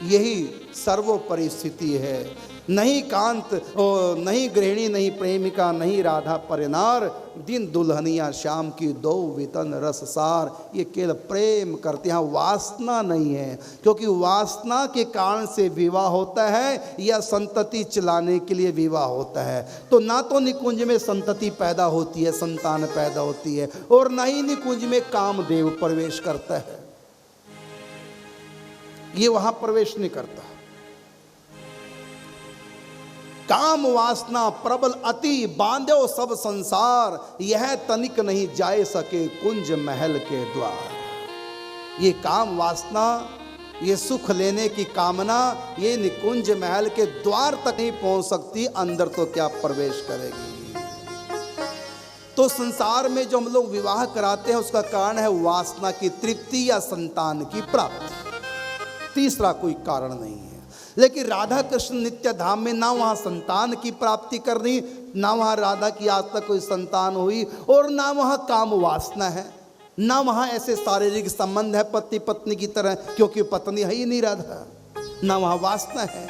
यही सर्वोपरि स्थिति है। नहीं कांत नहीं गृहिणी नहीं प्रेमिका नहीं राधा परिनार, दिन दुल्हनिया श्याम की दो वितन रस सार। ये केवल प्रेम करते हैं, वासना नहीं है, क्योंकि वासना के कारण से विवाह होता है या संतति चलाने के लिए विवाह होता है। तो ना तो निकुंज में संतति पैदा होती है, संतान पैदा होती है, और ना ही निकुंज में कामदेव प्रवेश करता है, ये वहां प्रवेश नहीं करता। काम वासना प्रबल अति बांधो सब संसार, यह तनिक नहीं जाए सके कुंज महल के द्वार। ये काम वासना, ये सुख लेने की कामना, ये निकुंज महल के द्वार तक नहीं पहुंच सकती, अंदर तो क्या प्रवेश करेगी। तो संसार में जो हम लोग विवाह कराते हैं उसका कारण है वासना की तृप्ति या संतान की प्राप्ति, तीसरा कोई कारण नहीं है। लेकिन राधा कृष्ण नित्य धाम में ना वहाँ संतान की प्राप्ति करनी, ना वहाँ राधा की आज तक कोई संतान हुई, और ना वहाँ काम वासना है, ना वहाँ ऐसे शारीरिक संबंध है पति पत्नी की तरह, क्योंकि पत्नी है ही नहीं राधा, ना वहाँ वासना है।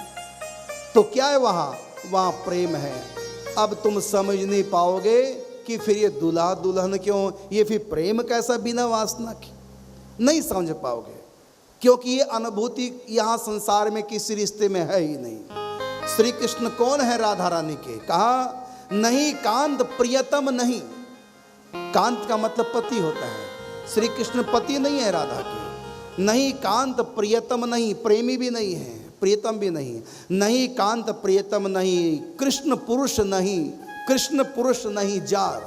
तो क्या है वहाँ? वहाँ प्रेम है। अब तुम समझ नहीं पाओगे कि फिर ये दूल्हा दुल्हन क्यों, ये फिर प्रेम कैसा बिना वासना की, नहीं समझ पाओगे, क्योंकि ये अनुभूति यहाँ संसार में किसी रिश्ते में है ही नहीं। श्री कृष्ण कौन है राधा रानी के? कहा नहीं कांत प्रियतम नहीं, कांत का मतलब पति होता है, श्री कृष्ण पति नहीं है राधा के। नहीं कांत प्रियतम नहीं, प्रेमी भी नहीं है, प्रियतम भी नहीं। नहीं कांत प्रियतम नहीं, कृष्ण पुरुष नहीं, कृष्ण पुरुष नहीं जार,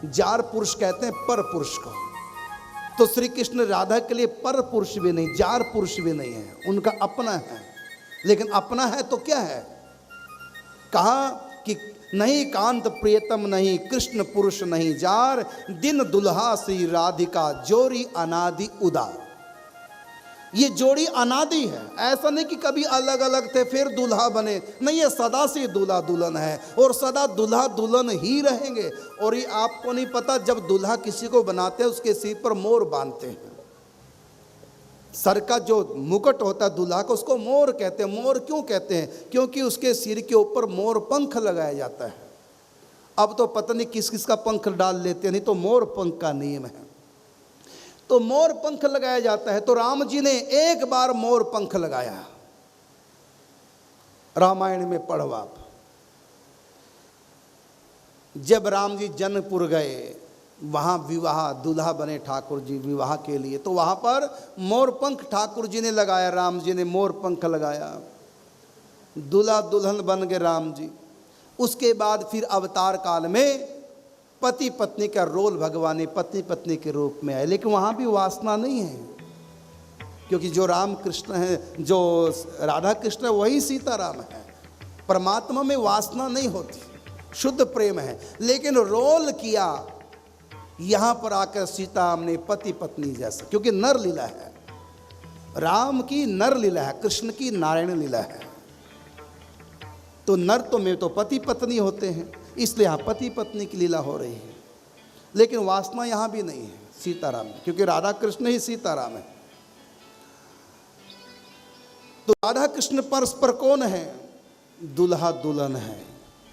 जार पुरुष कहते हैं पर पुरुष को। तो श्री कृष्ण राधा के लिए पर पुरुष भी नहीं, जार पुरुष भी नहीं है, उनका अपना है। लेकिन अपना है तो क्या है, कहा कि नहीं कांत प्रियतम नहीं, कृष्ण पुरुष नहीं जार, दिन दुल्हा श्री राधिका जोड़ी अनादि उदार। ये जोड़ी अनादि है, ऐसा नहीं कि कभी अलग अलग थे फिर दूल्हा बने, नहीं, ये सदा से दूल्हा दुल्हन है और सदा दूल्हा दुल्हन ही रहेंगे। और ये आपको नहीं पता, जब दूल्हा किसी को बनाते हैं उसके सिर पर मोर बांधते हैं। सर का जो मुकुट होता है दूल्हा का, उसको मोर कहते हैं। मोर क्यों कहते हैं, क्योंकि उसके सिर के ऊपर मोर पंख लगाया जाता है। अब तो पता नहीं किस किस का पंख डाल लेते हैं, नहीं तो मोर पंख का नियम है, तो मोर पंख लगाया जाता है। तो राम जी ने एक बार मोर पंख लगाया, रामायण में पढ़ो आप। जब राम जी जनकपुर गए, वहाँ विवाह, दूल्हा बने ठाकुर जी विवाह के लिए, तो वहाँ पर मोर पंख ठाकुर जी ने लगाया, राम जी ने मोर पंख लगाया, दूल्हा दुल्हन बन गए राम जी। उसके बाद फिर अवतार काल में पति पत्नी का रोल भगवान ने पत्नी पत्नी के रूप में आए, लेकिन वहाँ भी वासना नहीं है, क्योंकि जो राम कृष्ण है, जो राधा कृष्ण है, वही सीताराम है। परमात्मा में वासना नहीं होती, शुद्ध प्रेम है। लेकिन रोल किया यहाँ पर आकर सीताराम ने पति पत्नी जैसा, क्योंकि नर लीला है, राम की नर लीला है, कृष्ण की नारायण लीला है। तो नर तो में तो पति पत्नी होते हैं, इसलिए यहाँ पति पत्नी की लीला हो रही है। लेकिन वासना यहाँ भी नहीं है सीताराम में, क्योंकि राधा कृष्ण ही सीताराम है। तो राधा कृष्ण परस्पर कौन है, दुल्हा दुल्हन है,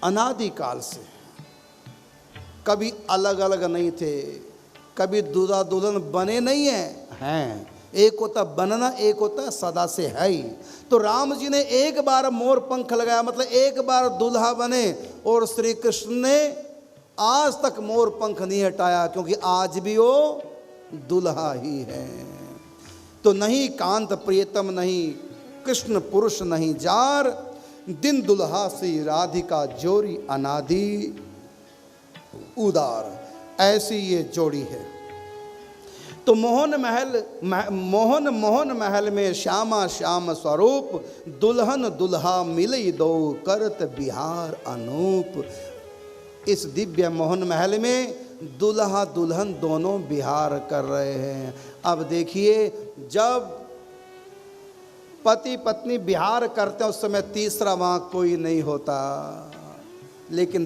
अनादि काल से, कभी अलग अलग नहीं थे, कभी दूल्हा दुल्हन बने नहीं हैं। एक होता बनना, एक होता सदा से है ही। तो राम जी ने एक बार मोर पंख लगाया, मतलब एक बार दूल्हा बने, और श्री कृष्ण ने आज तक मोर पंख नहीं हटाया, क्योंकि आज भी वो दूल्हा ही है। तो नहीं कांत प्रियतम नहीं, कृष्ण पुरुष नहीं जार, दिन दुल्हा श्री राधिका जोड़ी अनादि उदार। ऐसी ये जोड़ी है। तो मोहन महल में श्यामा श्याम स्वरूप, दुल्हन दुल्हा मिलई दो करत बिहार अनूप। इस दिव्य मोहन महल में दुल्हा दुल्हन दोनों बिहार कर रहे हैं। अब देखिए, जब पति पत्नी बिहार करते हैं उस समय तीसरा वहाँ कोई नहीं होता, लेकिन